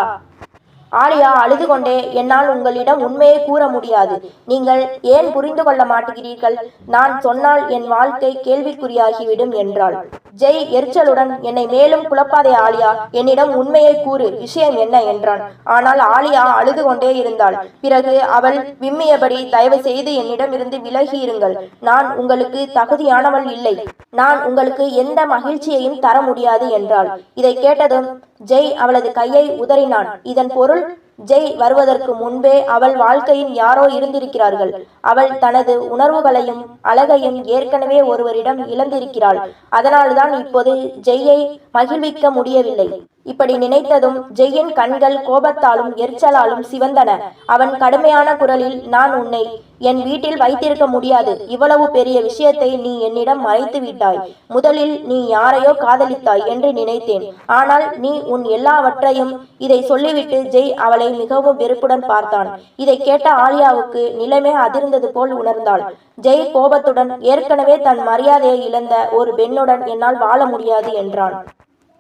A: ஆலியா அழுது கொண்டே, என்னால் உங்களிடம் உண்மையை கூற முடியாது. நீங்கள் ஏன் புரிந்து கொள்ள மாட்டேங்கிறீர்கள்? நான் சொன்னால் என் வாழ்க்கை கேள்விக்குறியாகிவிடும் என்றாள். ஜெய் எரிச்சலுடன், என்னை மேலும் குழப்பாதே ஆலியா, என்னிடம் உண்மையை கூறு, விஷயம் என்ன என்றான். ஆனால் ஆலியா அழுது கொண்டே இருந்தாள். பிறகு அவள் விம்மியபடி, தயவு செய்து என்னிடம் இருந்து விலகி இருங்கள். நான் உங்களுக்கு தகுதியானவள் இல்லை. நான் உங்களுக்கு எந்த மகிழ்ச்சியையும் தர முடியாது என்றாள். இதை கேட்டதும் ஜெய் அவளது கையை உதறினான். இதன் பொருள், ஜெய் வருவதற்கு முன்பே அவள் வாழ்க்கையில் யாரோ இருந்திருக்கிறார்கள். அவள் தனது உணர்வுகளையும் அழகையும் ஏற்கனவே ஒருவரிடம் இழந்திருக்கிறாள். அதனால்தான் இப்போது ஜெய்யை மகிழ்விக்க முடியவில்லை. இப்படி நினைத்ததும் ஜெய்யின் கண்கள் கோபத்தாலும் எரிச்சலாலும் சிவந்தன. அவன் கடுமையான குரலில், நான் உன்னை என் வீட்டில் வைத்திருக்க முடியாது. இவ்வளவு பெரிய விஷயத்தை நீ என்னிடம் மறைத்து விட்டாய். முதலில் நீ யாரையோ காதலித்தாய் என்று நினைத்தேன். ஆனால் நீ உன் எல்லாவற்றையும். இதை சொல்லிவிட்டு ஜெய் அவளை மிகவும் வெறுப்புடன் பார்த்தான். இதை கேட்ட ஆலியாவுக்கு நிலைமை அதிர்ந்தது போல் உணர்ந்தாள். ஜெய் கோபத்துடன், ஏற்கனவே தன் மரியாதையை இழந்த ஒரு பெண்ணுடன் என்னால் வாழ முடியாது என்றான்.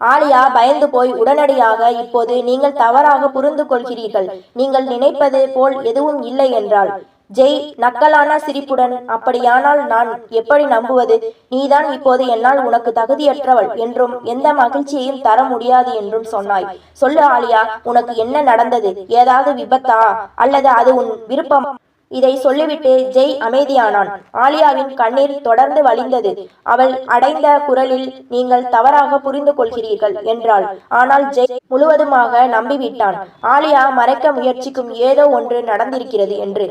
A: ஆலியா பயந்து போய் உடனடியாக, இப்போது நீங்கள் தவறாக புரிந்து கொள்கிறீர்கள். நீங்கள் நினைப்பது போல் எதுவும் இல்லை என்றாள். ஜெய் நக்கலான சிரிப்புடன், அப்படியானால் நான் எப்படி நம்புவது? நீதான் இப்போது என்னால் உனக்கு தகுதியற்றவள் என்றும் எந்த மகிழ்ச்சியையும் தர முடியாது என்றும் சொன்னாய். சொல்லு ஆலியா, உனக்கு என்ன நடந்தது? ஏதாவது விபத்தா? அல்லது அது உன் விருப்பம்? இதை சொல்லிவிட்டு ஜெய் அமைதியானான். ஆலியாவின் கண்ணீர் தொடர்ந்து வழிந்தது. அவள் அடைந்த குரலில், நீங்கள் தவறாக புரிந்து கொள்கிறீர்கள் என்றாள். ஆனால் ஜெய் முழுவதுமாக நம்பிவிட்டான். ஆலியா மறைக்க முயற்சிக்கும் ஏதோ ஒன்று நடந்திருக்கிறது என்று.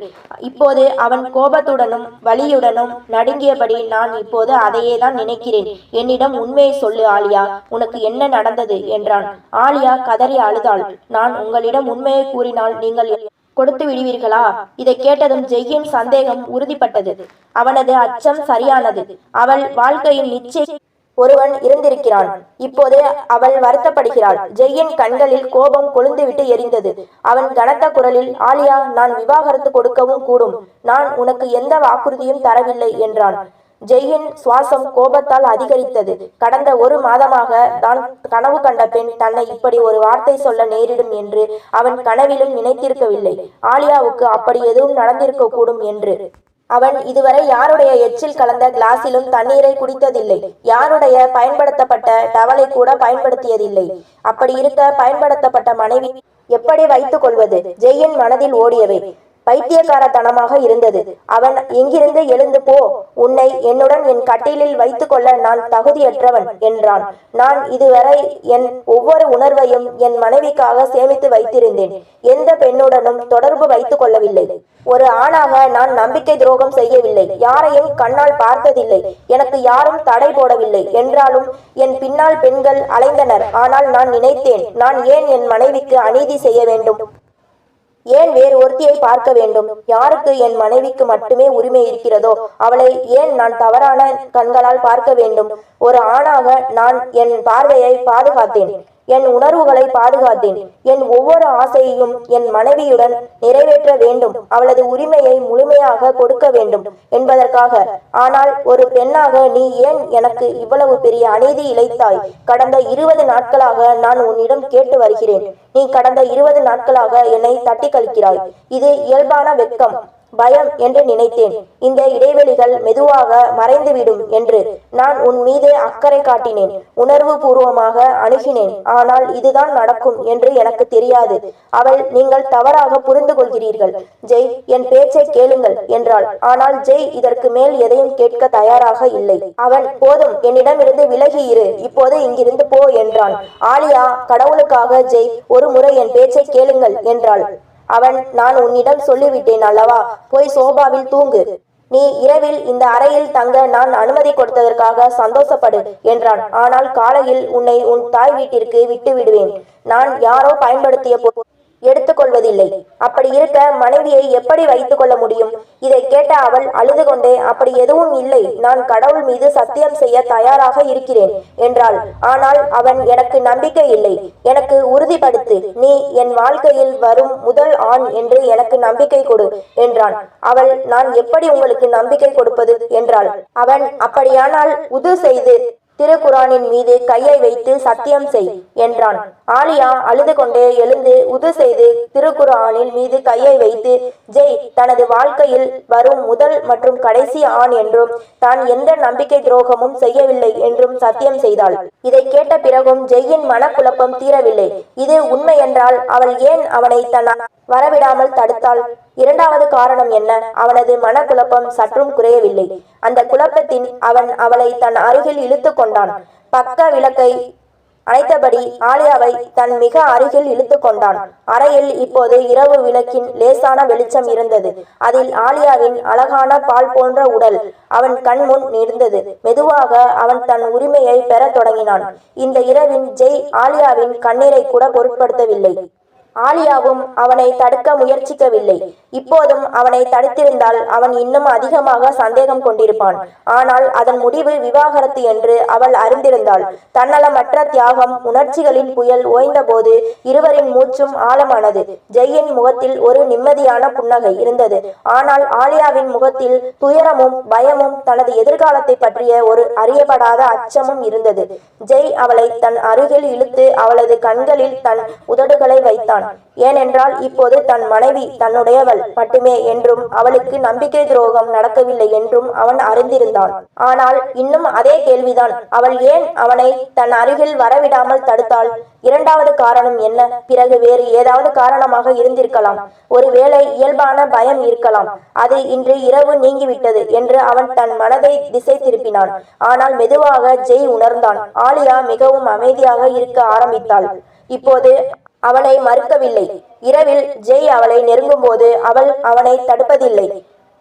A: இப்போது அவன் கோபத்துடனும் வலியுடனும் நடுங்கியபடி, நான் இப்போது அதையே தான் நினைக்கிறேன். என்னிடம் உண்மையை சொல்லு ஆலியா, உனக்கு என்ன நடந்தது என்றான். ஆலியா கதறி அழுதாள். நான் உங்களிடம் உண்மையை கூறினால் நீங்கள் கொடுத்து விடுவீர்களா? இதை கேட்டதும் ஜெய்யின் சந்தேகம் உறுதிப்பட்டது. அவனது அச்சம் சரியானது. அவள் வாழ்க்கையில் நிச்சயம் ஒருவன் இருந்திருக்கிறான். இப்போது அவள் வருத்தப்படுகிறாள். ஜெய்யின் கண்களில் கோபம் கொழுந்துவிட்டு எரிந்தது. அவன் கனத்த குரலில், ஆலியா, நான் விவாகரத்து கொடுக்கவும் கூடும். நான் உனக்கு எந்த வாக்குறுதியும் தரவில்லை என்றான். ஜெய்யின் சுவாசம் கோபத்தால் அதிகரித்தது. கடந்த ஒரு மாதமாக தான் கனவு கண்ட பெண் தன்னை இப்படி ஒரு வார்த்தை சொல்ல நேரிடும் என்று அவன் கனவிலும் நினைத்திருக்கவில்லை. ஆலியாவுக்கு அப்படி எதுவும் நடந்திருக்க கூடும் என்று. அவன் இதுவரை யாருடைய எச்சில் கலந்த கிளாஸிலும் தண்ணீரை குடித்ததில்லை. யாருடைய பயன்படுத்தப்பட்ட டவலை கூட பயன்படுத்தியதில்லை. அப்படி இருக்க பயன்படுத்தப்பட்ட மனைவி எப்படி வைத்துக் கொள்வது? ஜெய்யின் மனதில் ஓடியவை. பைத்தியக்காரத்தனமாக இருந்தது. அவன் இங்கிருந்து எழுந்து போ, உன்னை என்னுடன் என் கட்டிலில் வைத்துக் கொள்ள நான் தகுதியற்றவன் என்றான். நான் இதுவரை என் ஒவ்வொரு உணர்வையும் என் மனைவிக்காக சேமித்து வைத்திருந்தேன். எந்த பெண்ணுடனும் தொடர்பு வைத்துக் கொள்ளவில்லை. ஒரு ஆணாக நான் நம்பிக்கை துரோகம் செய்யவில்லை. யாரையும் கண்ணால் பார்த்ததில்லை. எனக்கு யாரும் தடை போடவில்லை. என்றாலும் என் பின்னால் பெண்கள் அலைந்தனர். ஆனால் நான் நினைத்தேன், நான் ஏன் என் மனைவிக்கு அநீதி செய்ய வேண்டும்? ஏன் வேறு ஒருத்தியை பார்க்க வேண்டும்? யாருக்கு என் மனைவிக்கு மட்டுமே உரிமை இருக்கிறதோ அவளை ஏன் நான் தவறான கண்களால் பார்க்க வேண்டும்? ஒரு ஆணாக நான் என் பார்வையை பாதுகாத்தேன். என் உணர்வுகளை பாதுகாத்தேன். என் ஒவ்வொரு ஆசையையும் என் மனைவியுடன் நிறைவேற்ற வேண்டும். அவளது உரிமையை முழுமையாக கொடுக்க வேண்டும் என்பதற்காக. ஆனால் ஒரு பெண்ணாக நீ ஏன் எனக்கு இவ்வளவு பெரிய அநீதி இழைத்தாய்? கடந்த 20 நாட்களாக நான் உன்னிடம் கேட்டு வருகிறேன். நீ கடந்த 20 நாட்களாக என்னை தட்டி கழிக்கிறாய். இது இயல்பான வெட்கம், பயம் என்று நினைத்தேன். இந்த இடைவெளிகள் மெதுவாக மறைந்துவிடும் என்று நான் உன் மீது அக்கறை காட்டினேன். உணர்வு பூர்வமாக அணுகினேன். ஆனால் இதுதான் நடக்கும் என்று எனக்கு தெரியாது. அவள், நீங்கள் தவறாக புரிந்து கொள்கிறீர்கள். ஜெய், என் பேச்சை கேளுங்கள் என்றாள். ஆனால் ஜெய் இதற்கு மேல் எதையும் கேட்க தயாராக இல்லை. அவன், போதும், என்னிடமிருந்து விலகி இரு, இப்போது இங்கிருந்து போ என்றான். ஆலியா, கடவுளுக்காக ஜெய், ஒரு முறை என் பேச்சை கேளுங்கள் என்றாள். அவன், நான் உன்னிடம் சொல்லிவிட்டேன் அல்லவா, போய் சோபாவில் தூங்கு. நீ இரவில் இந்த அறையில் தங்க நான் அனுமதி கொடுத்ததற்காக சந்தோஷப்படு என்றான். ஆனால் காலையில் உன்னை உன் தாய் வீட்டிற்கு விட்டு விடுவேன். நான் யாரோ பயன்படுத்திய எடுத்துக்கொள்வதில்லை. அப்படி இருக்க மனைவியை எப்படி வைத்துக் கொள்ள முடியும்? இதை கேட்ட அவள் அழுது கொண்டே, அப்படி எதுவும் இல்லை, நான் கடவுள் மீது சத்தியம் செய்ய தயாராக இருக்கிறேன் என்றாள். ஆனால் அவன், எனக்கு நம்பிக்கை இல்லை, எனக்கு உறுதிப்படுத்து, நீ என் வாழ்க்கையில் வரும் முதல் ஆண் என்று எனக்கு நம்பிக்கை கொடு என்றான். அவள், நான் எப்படி உங்களுக்கு நம்பிக்கை கொடுப்பது என்றாள். அவன், அப்படியானால் உது செய்து திருக்குரானின் மீது கையை வைத்து சத்தியம் செய் என்றான். ஆலியா அழுது கொண்டே எழுந்து உது செய்து திருக்குரானின் மீது கையை வைத்து ஜெய் தனது வாழ்க்கையில் வரும் முதல் மற்றும் கடைசி ஆண் என்றும் தான் எந்த நம்பிக்கை துரோகமும் செய்யவில்லை என்றும் சத்தியம் செய்தாள். இதை கேட்ட பிறகும் ஜெய்யின் மனக்குழப்பம் தீரவில்லை. இது உண்மை என்றால் அவள் ஏன் அவனை தன் வரவிடாமல் தடுத்தாள்? இரண்டாவது காரணம் என்ன? அவனது மனக்குழப்பம் சற்றும் குறையவில்லை. அந்த குழப்பத்தின் அவன் அவளை தன் அருகில் இழுத்து கொண்டான். பக்க விளக்கை அணைத்தபடி ஆலியாவை தன் மிக அருகில் இழுத்து கொண்டான். அறையில் இப்போது இரவு விளக்கின் லேசான வெளிச்சம் இருந்தது. அதில் ஆலியாவின் அழகான பால் போன்ற உடல் அவன் கண்முன் இருந்தது. மெதுவாக அவன் தன் உரிமையை பெற தொடங்கினான். இந்த இரவின் ஜெய் ஆலியாவின் கண்ணீரை கூட பொருட்படுத்தவில்லை. ஆலியாவும் அவனை தடுக்க முயற்சிக்கவில்லை. இப்போதும் அவனை தடுத்திருந்தால் அவன் இன்னும் அதிகமாக சந்தேகம் கொண்டிருப்பான். ஆனால் அதன் முடிவு விவாகரத்து என்று அவள் அறிந்திருந்தாள். தன்னலமற்ற தியாகம், உணர்ச்சிகளின் புயல் ஓய்ந்தபோது இருவரின் மூச்சும் ஆழமானது. ஜெய்யின் முகத்தில் ஒரு நிம்மதியான புன்னகை இருந்தது. ஆனால் ஆலியாவின் முகத்தில் துயரமும் பயமும், தனது எதிர்காலத்தை பற்றிய ஒரு அறியப்படாத அச்சமும் இருந்தது. ஜெய் அவளை தன் அருகில் இழுத்து அவளது கண்களில் தன் உதடுகளை வைத்தான். ஏனென்றால் இப்போது தன் மனைவி தன்னுடையவள் மட்டுமே என்றும் அவளுக்கு நம்பிக்கை துரோகம் நடக்கவில்லை என்றும் அவன் அறிந்திருந்தான். ஆனால் இன்னும் அதே கேள்விதான், அவள் ஏன் அவனை தன் அருகில் வரவிடாமல் தடுத்தாள்? இரண்டாவது காரணம் என்ன? பிறகு வேறு ஏதாவது காரணமாக இருந்திருக்கலாம். ஒருவேளை இயல்பான பயம் இருக்கலாம். அது இன்று இரவு நீங்கிவிட்டது என்று அவன் தன் மனதை திசை திருப்பினான். ஆனால் மெதுவாக ஜெய் உணர்ந்தான். ஆலியா மிகவும் அமைதியாக இருக்க ஆரம்பித்தாள். இப்போது அவனை மறுக்கவில்லை. இரவில் ஜெய் அவளை நெருங்கும் போது அவள் அவனை தடுப்பதில்லை.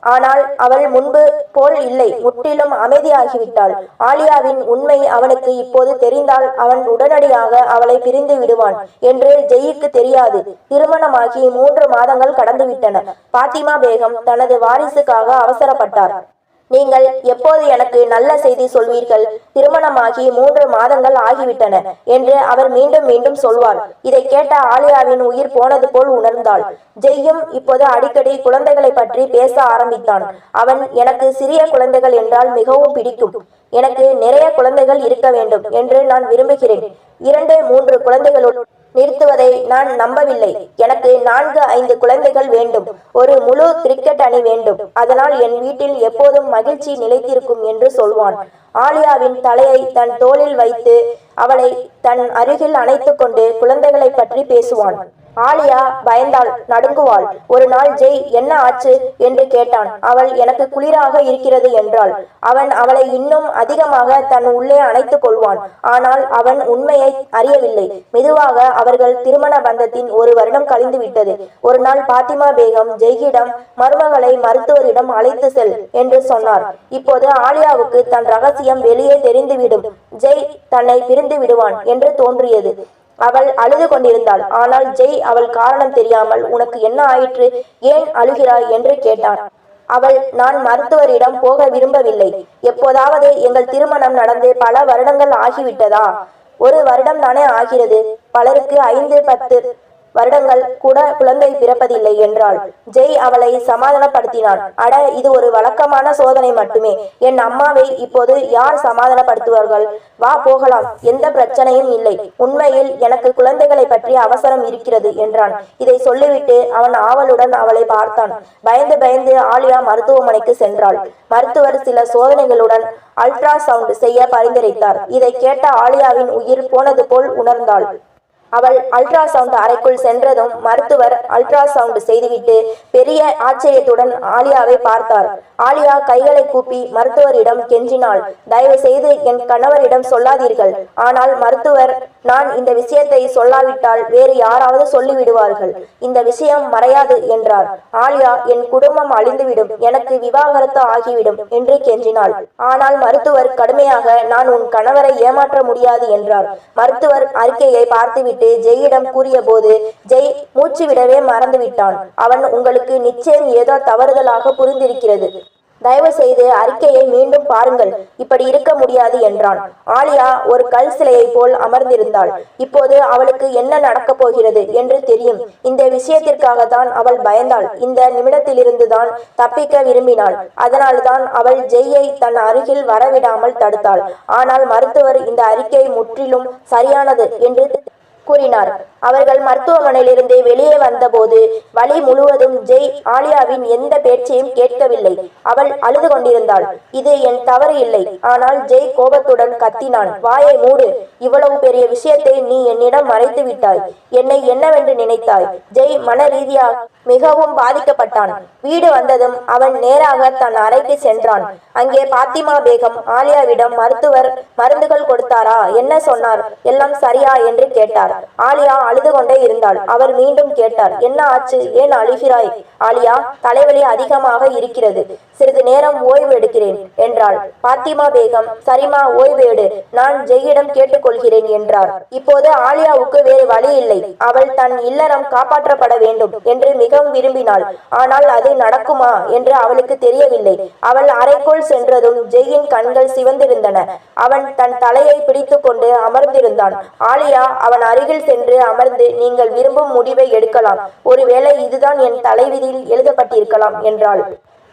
A: ஆனால் அவள் முன்பு போல் இல்லை, முற்றிலும் அமைதியாகிவிட்டாள். ஆலியாவின் உண்மை அவனுக்கு இப்போது தெரிந்தால் அவன் உடனடியாக அவளை பிரிந்து விடுவான் என்று ஜெய்யுக்கு தெரியாது. திருமணமாகி 3 மாதங்கள் கடந்துவிட்டன. பாத்திமா பேகம் தனது வாரிசுக்காக அவசரப்பட்டார். நீங்கள் எப்போது எனக்கு நல்ல செய்தி சொல்வீர்கள்? திருமணமாகி 3 மாதங்கள் ஆகிவிட்டன என்று அவர் மீண்டும் மீண்டும் சொல்வார். இதை கேட்ட ஆலியாவின் உயிர் போனது போல் உணர்ந்தாள். ஜெய்யும் இப்போது அடிக்கடி குழந்தைகளை பற்றி பேச ஆரம்பித்தான். அவன், எனக்கு சிறிய குழந்தைகள் என்றால் மிகவும் பிடிக்கும். எனக்கு நிறைய குழந்தைகள் இருக்க வேண்டும் என்று நான் விரும்புகிறேன். 2-3 குழந்தைகளோடு நிறுத்துவதை நான் நம்பவில்லை. எனக்கு 4-5 குழந்தைகள் வேண்டும். ஒரு முழு கிரிக்கெட் அணி வேண்டும். அதனால் என் வீட்டில் எப்போதும் மகிழ்ச்சி நிலைத்திருக்கும் என்று சொல்வான். ஆலியாவின் தலையை தன் தோளில் வைத்து அவளை தன் அருகில் அணைத்து கொண்டு குழந்தைகளை பற்றி பேசுவான். ஆலியா பயந்தாள், நடுங்குவாள். ஒரு நாள் ஜெய் என்ன ஆச்சு என்று கேட்டான். அவள் எனக்கு குளிராக இருக்கிறது என்றாள். அவன் அவளை இன்னும் அதிகமாக தன் உள்ளே அணைத்துக் கொள்வான். ஆனால் அவன் உண்மையை அறியவில்லை. மெதுவாக அவர்கள் திருமண பந்தத்தின் 1 வருடம் கழிந்து விட்டது. ஒரு நாள் பாத்திமா பேகம் ஜெயிடம் மருமகளை மருத்துவரிடம் அழைத்து செல் என்று சொன்னார். இப்போது ஆலியாவுக்கு தன் ரகசியம் வெளியே தெரிந்துவிடும், ஜெய் தன்னை பிரிந்து விடுவான் என்று தோன்றியது. அவள் அழுது கொண்டிருந்தாள். ஆனால் ஜெய் அவள் காரணம் தெரியாமல் உனக்கு என்ன ஆயிற்று, ஏன் அழுகிறாய் என்று கேட்டான். அவள் நான் மருத்துவரிடம் போக விரும்பவில்லை. எப்போதாவது எங்கள் திருமணம் நடந்து பல வருடங்கள் ஆகிவிட்டதா? 1 வருடம் தானே ஆகிறது. பலருக்கு 5, 10 வருடங்கள் கூட குழந்தை பிறப்பதில்லை என்றாள். ஜெய் அவளை சமாதானப்படுத்தினான். அட, இது ஒரு வழக்கமான சோதனை மட்டுமே. என் அம்மாவை இப்போது யார் சமாதானப்படுத்துவார்கள்? வா போகலாம், எந்த பிரச்சனையும் இல்லை. உண்மையில் எனக்கு குழந்தைகளை பற்றி அவசரம் இருக்கிறது என்றான். இதை சொல்லிவிட்டு அவன் ஆவலுடன் அவளை பார்த்தான். பயந்து பயந்து ஆலியா மருத்துவமனைக்கு சென்றாள். மருத்துவர் சில சோதனைகளுடன் அல்ட்ரா சவுண்ட் செய்ய பரிந்துரைத்தார். இதை கேட்ட ஆலியாவின் உயிர் போனது போல் உணர்ந்தாள். அவள் அல்ட்ரா சவுண்ட் அறைக்குள் சென்றதும் மருத்துவர் அல்ட்ரா சவுண்ட் செய்துவிட்டு பெரிய ஆச்சரியத்துடன் ஆலியாவை பார்த்தார். ஆலியா கைகளை கூப்பி மருத்துவரிடம் கெஞ்சினாள், தயவு செய்து என் கணவரிடம் சொல்லாதீர்கள். ஆனால் மருத்துவர், நான் இந்த விஷயத்தை சொல்லாவிட்டால் வேறு யாராவது சொல்லிவிடுவார்கள். இந்த விஷயம் மறையாது என்றார். ஆலியா, என் குடும்பம் அழிந்துவிடும், எனக்கு விவாகரத்து ஆகிவிடும் என்று கெஞ்சினாள். ஆனால் மருத்துவர் கடுமையாக, நான் உன் கணவரை ஏமாற்ற முடியாது என்றார். மருத்துவர் அறிக்கையை பார்த்துவிட்டு ஜெயிடம் கூறிய போது ஜெய் மூச்சு விடவே மறந்துவிட்டான். அவன் உங்களுக்கு நிச்சயம் ஏதோ தவறுதலாக புரிந்திருக்கிறது. தயவு செய்து அறிக்கையை மீண்டும் பாருங்கள், இப்படி இருக்க முடியாது என்றான். ஆலியா ஒரு கல் சிலையை போல் அமர்ந்திருந்தாள். இப்போது அவளுக்கு என்ன நடக்கப் போகிறது என்று தெரியும். இந்த விஷயத்திற்காகத்தான் அவள் பயந்தாள். இந்த நிமிடத்திலிருந்துதான் தப்பிக்க விரும்பினாள். அதனால்தான் அவள் ஜெய்யை தன் அருகில் வரவிடாமல் தடுத்தாள். ஆனால் மருத்துவர் இந்த அறிக்கை முற்றிலும் சரியானது என்று கூறினார். அவர்கள் மருத்துவமனையிலிருந்து வெளியே வந்தபோது வழி முழுவதும் ஜெய் ஆலியாவின் எந்த பேச்சையும் கேட்கவில்லை. அவள் அழுது கொண்டிருந்தாள். இது என் தவறு இல்லை. ஆனால் ஜெய் கோபத்துடன் கத்தினான், வாயை மூடு, இவ்வளவு பெரிய விஷயத்தை நீ என்னிடம் மறைத்து விட்டாய். என்னை என்னவென்று நினைத்தாய்? ஜெய் மன ரீதியாக மிகவும் பாதிக்கப்பட்டான். வீடு வந்ததும் அவன் நேராக தன் அறைக்கு சென்றான். அங்கே பாத்திமா பேகம் ஆலியாவிடம் மருத்துவர் மருந்துகள் கொடுத்தாரா, என்ன சொன்னார், எல்லாம் சரியா என்று கேட்டார். ஆலியா அழுது கொண்டே இருந்தாள். அவர் மீண்டும் கேட்டார், என்ன ஆச்சு, ஏன் அழுகிறாய்? ஆலியா, தலைவலி அதிகமாக இருக்கிறது, சிறிது நேரம் ஓய்வு எடுக்கிறேன் என்றாள். பாத்திமா பேகம், சரிமா, ஓய்வு எடு, நான் ஜெயிடம் கேட்டுக்கொள்கிறேன் என்றார். இப்போது ஆலியாவுக்கு வேறு வழி இல்லை. அவள் தன் இல்லறம் காப்பாற்றப்பட வேண்டும் என்று மிகவும் விரும்பினாள். ஆனால் அது நடக்குமா என்று அவளுக்கு தெரியவில்லை. அவள் அறைக்குள் சென்றதும் ஜெயின் கண்கள் சிவந்திருந்தன. அவன் தன் தலையை பிடித்து கொண்டு அமர்ந்திருந்தான். ஆலியா அவன் அருகில் சென்று அமர்ந்து, நீங்கள் விரும்பும் முடிவை எடுக்கலாம், ஒருவேளை இதுதான் என் தலைவிதியில் எழுதப்பட்டிருக்கலாம் என்றாள்.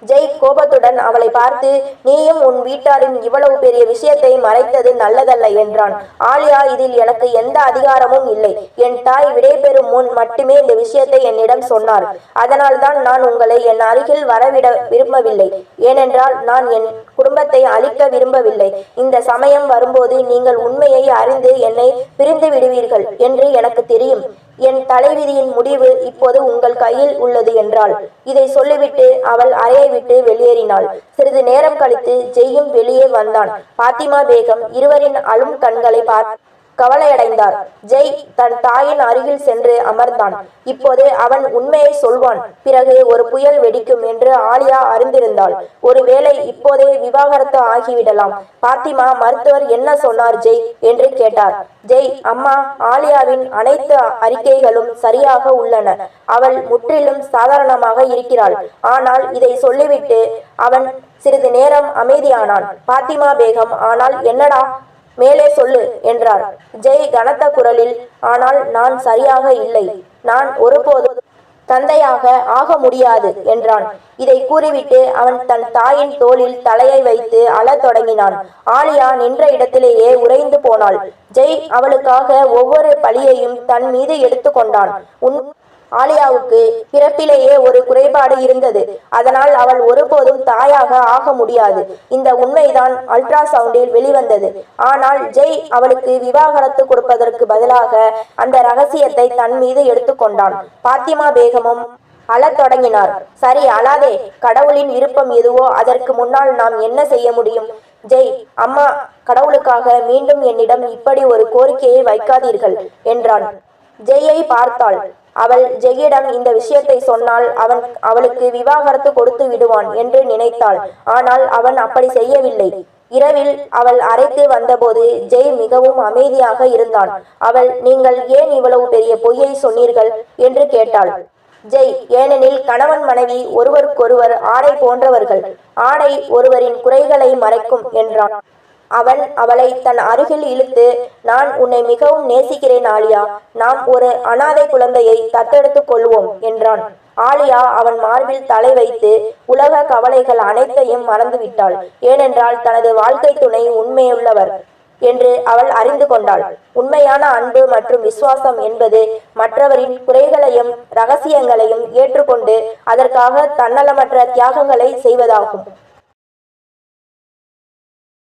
A: ஜெய் கோபத்துடன் அவளை பார்த்து, நீயும் உன் வீட்டாரின் இவ்வளவு பெரிய விஷயத்தை மறைத்தது நல்லதல்ல என்றான். ஆலியா, இதில் எனக்கு எந்த அதிகாரமும் இல்லை. என் தாய் விடைபெறும் முன் மட்டுமே இந்த விஷயத்தை என்னிடம் சொன்னார். அதனால்தான் நான் உங்களை என் அருகில் வரவிட விரும்பவில்லை. ஏனென்றால் நான் என் குடும்பத்தை அழிக்க விரும்பவில்லை. இந்த சமயம் வரும்போது நீங்கள் உண்மையை அறிந்து என்னை பிரிந்து விடுவீர்கள் என்று எனக்கு தெரியும். என் தலைவிதியின் முடிவு இப்போது உங்கள் கையில் உள்ளது என்றாள். இதை சொல்லிவிட்டு அவள் அறையை விட்டு வெளியேறினாள். சிறிது நேரம் கழித்து ஜெய்யும் வெளியே வந்தான். பாத்திமா பேகம் இருவரின் அழும் கண்களை பார்த்து கவலையடைந்தார். ஜெய் தன் தாயின் அருகில் சென்று அமர்ந்தான். இப்போது அவன் உண்மையை சொல்வான், பிறகு ஒரு புயல் வெடிக்கும் என்று ஆலியா அறிந்திருந்தாள். ஒருவேளை இப்போதே விவாகரத்து ஆகிவிடலாம். பாத்திமா, மருத்துவர் என்ன சொன்னார் ஜெய் என்று கேட்டார். ஜெய், அம்மா, ஆலியாவின் அனைத்து அறிக்கைகளும் சரியாக உள்ளன. அவள் முற்றிலும் சாதாரணமாக இருக்கிறாள். ஆனால் இதை சொல்லிவிட்டு அவன் சிறிது நேரம் அமைதியானான். பாத்திமா பேகம், ஆனால் என்னடா, மேலே சொல்லு என்றார். ஜெய் கனத்த குரலில், ஆனால் நான் சரியாக இல்லை, நான் ஒருபோதும் தந்தையாக ஆக முடியாது என்றான். இதை கூறிவிட்டு அவன் தன் தாயின் தோளில் தலையை வைத்து அழத் தொடங்கினான். ஆலியா நின்ற இடத்திலேயே உறைந்து போனாள். ஜெய் அவளுக்காக ஒவ்வொரு பழியையும் தன் மீது எடுத்து கொண்டான். ஆலியாவுக்கு பிறப்பிலேயே ஒரு குறைபாடு இருந்தது. அதனால் அவள் ஒருபோதும் தாயாக ஆக முடியாது. இந்த உண்மைதான் அல்ட்ராசவுண்டில் வெளிவந்தது. ஆனால் ஜெய் அவளுக்கு விவாகரத்து கொடுப்பதற்கு பதிலாக அந்த ரகசியத்தை தன் மீது எடுத்துக்கொண்டான். பாத்திமா பேகமும் அழத் தொடங்கினார். சரி, அழாதே. கடவுளின் விருப்பம் எதுவோ அதற்கு முன்னால் நாம் என்ன செய்ய முடியும்? ஜெய், அம்மா, கடவுளுக்காக மீண்டும் என்னிடம் இப்படி ஒரு கோரிக்கையை வைக்காதீர்கள் என்றான். ஜெய்யை பார்த்தாள். அவள் ஜெய்யிடம் இந்த விஷயத்தை சொன்னால் அவளுக்கு விவாகரத்து கொடுத்து விடுவான் என்று நினைத்தாள். ஆனால் அவன் அப்படி செய்யவில்லை. இரவில் அவள் அறைக்கு வந்தபோது ஜெய் மிகவும் அமைதியாக இருந்தான். அவள், நீங்கள் ஏன் இவ்வளவு பெரிய பொய்யை சொன்னீர்கள் என்று கேட்டாள். ஜெய், ஏனெனில் கணவன் மனைவி ஒருவருக்கொருவர் ஆடை போன்றவர்கள். ஆடை ஒருவரின் குறைகளை மறைக்கும் என்றான். அவன் அவளை தன் அருகில் இழுத்து, நான் உன்னை மிகவும் நேசிக்கிறேன் ஆலியா. நாம் ஒரு அனாதை குழந்தையை தத்தெடுத்துக் கொள்வோம் என்றான். ஆலியா அவன் மார்பில் தலை வைத்து உலக கவலைகள் அனைத்தையும் மறந்துவிட்டாள். ஏனென்றால் தனது வாழ்க்கை துணை உண்மையுள்ளவர் என்று அவள் அறிந்து கொண்டாள். உண்மையான அன்பு மற்றும் விசுவாசம் என்பது மற்றவரின் குறைகளையும் ரகசியங்களையும் ஏற்றுக்கொண்டு அதற்காக தன்னலமற்ற தியாகங்களை செய்வதாகும்.